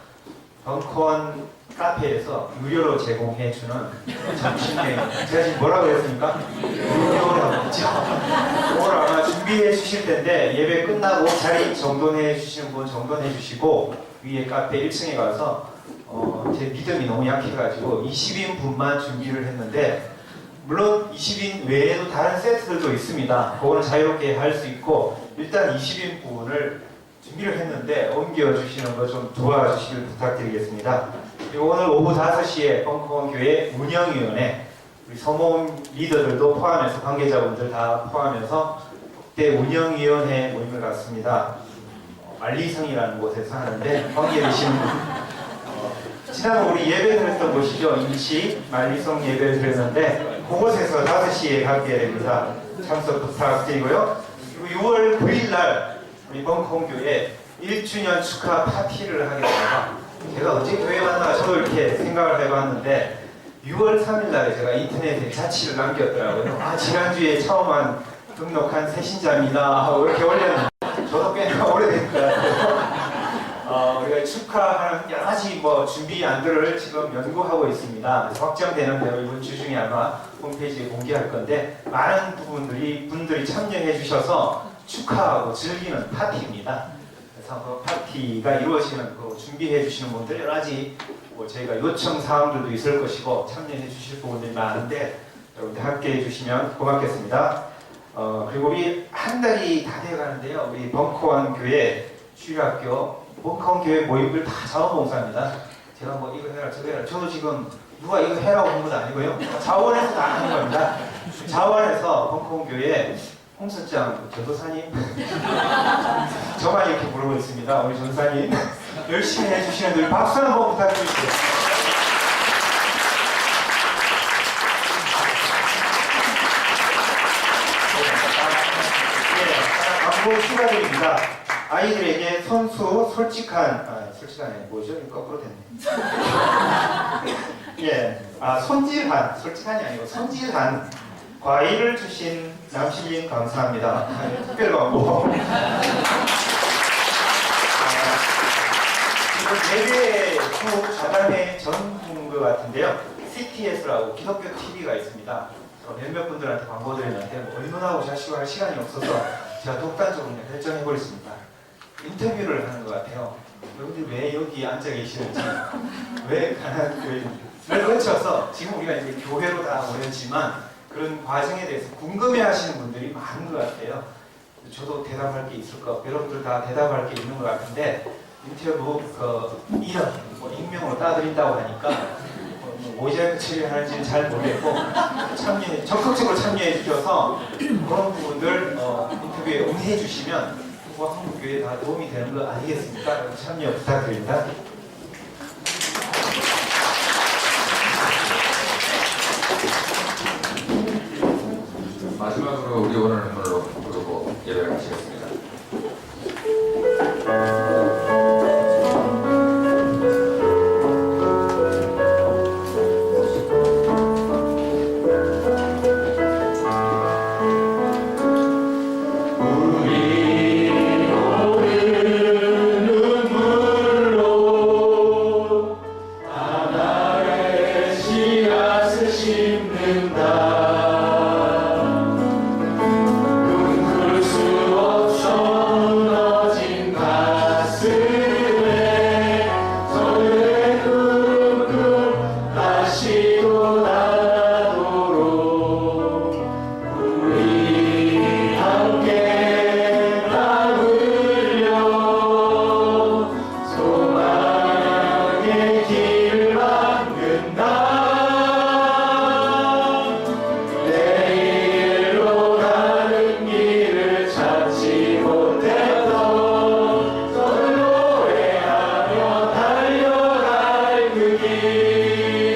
벙커원 카페에서 무료로 제공해주는 점심메뉴, 제가 지금 뭐라고 했습니까? 무료라고 했죠. 오늘 아마 준비해 주실 텐데 예배 끝나고 자리 정돈해 주시는 분 정돈해 주시고 위에 카페 1층에 가서 제 믿음이 너무 약해가지고 20인분만 준비를 했는데, 물론 20인 외에도 다른 세트들도 있습니다. 그거는 자유롭게 할 수 있고, 일단 20인분을 준비를 했는데 옮겨주시는 거 좀 도와주시길 부탁드리겠습니다. 그리고 오늘 오후 5시에 벙커원 교회 운영위원회, 우리 서모임 리더들도 포함해서 관계자분들 다 포함해서 그때 운영위원회 모임을 갖습니다. 만리성이라는 곳에서 하는데 관계 계시는 분, 지난번 우리 예배 드렸던 곳이죠. 인시 만리성 예배를 드렸는데 그곳에서 5시에 가게 됩니다. 참석 부탁드리고요. 그리고 6월 9일날 우리 벙커원 교회 1주년 축하 파티를 하게 됩니다. 제가 어제 교회 왔나 저도 이렇게 생각을 해봤는데 6월 3일날에 제가 인터넷에 자취를 남겼더라고요. 지난주에 처음 등록한 새신자입니다 하고 이렇게 올렸는데 저도 꽤나 오래된 것 같아요. 우리가 축하하는 여러 가지 준비안들을 지금 연구하고 있습니다. 그래서 확정되는 대로 이번 주 중에 아마 홈페이지에 공개할 건데 많은 분들이 참여해 주셔서 축하하고 즐기는 파티입니다. 그래서 그 파티가 이루어지는 그 준비해 주시는 분들 여러 가지 저희가 요청 사항들도 있을 것이고 참여해 주실 부분들이 많은데 여러분들 함께 해 주시면 고맙겠습니다. 그리고 우리 한 달이 다 되어 가는데요. 우리 벙커원 교회 주일학교 벙커원 교회 모임들 다 자원봉사입니다. 제가 이거 해라 저거 해라 저도 지금 누가 이거 해라고 한 건 아니고요. 자원에서 다 하는 겁니다. 자원에서 벙커원 교회 홍선장 전도사님 저만 이렇게 부르고 있습니다. 우리 전도사님 열심히 해주시는 늘 박수 한번 부탁드릴게요. 광고 추가드립니다. 아이들에게 솔직한 뭐죠? 이거 거꾸로 됐네. 솔직한이 아니고 손질한 과일을 주신 남실님 감사합니다. 특별 광고. 지금 4개 후 자간회 전인 것 같은데요. CTS라고 기독교 TV가 있습니다. 몇몇 분들한테 광고 드렸는데 의논하고 자시고 할 시간이 없어서 제가 독단적으로 그냥 결정해버렸습니다. 인터뷰를 하는 것 같아요. 여러분들 왜 여기 앉아 계시는지, 왜 가난 교회를 거쳐서 지금 우리가 이제 교회로 다 모였지만 그런 과정에 대해서 궁금해하시는 분들이 많은 것 같아요. 저도 대답할 게 있을 것 같고 여러분들 다 대답할 게 있는 것 같은데 인터뷰 이름, 익명으로 따드린다고 하니까 모자이크 처리하는지는 잘 모르겠고 적극적으로 참여해 주셔서 그런 부분들 인터뷰에 응해 주시면 한국교회에 다 도움이 되는 거 아니겠습니까? 참여 부탁드립니다. 마지막으로 우리 오늘 눈물로 부르고 예배를 마치겠습니다. 그 길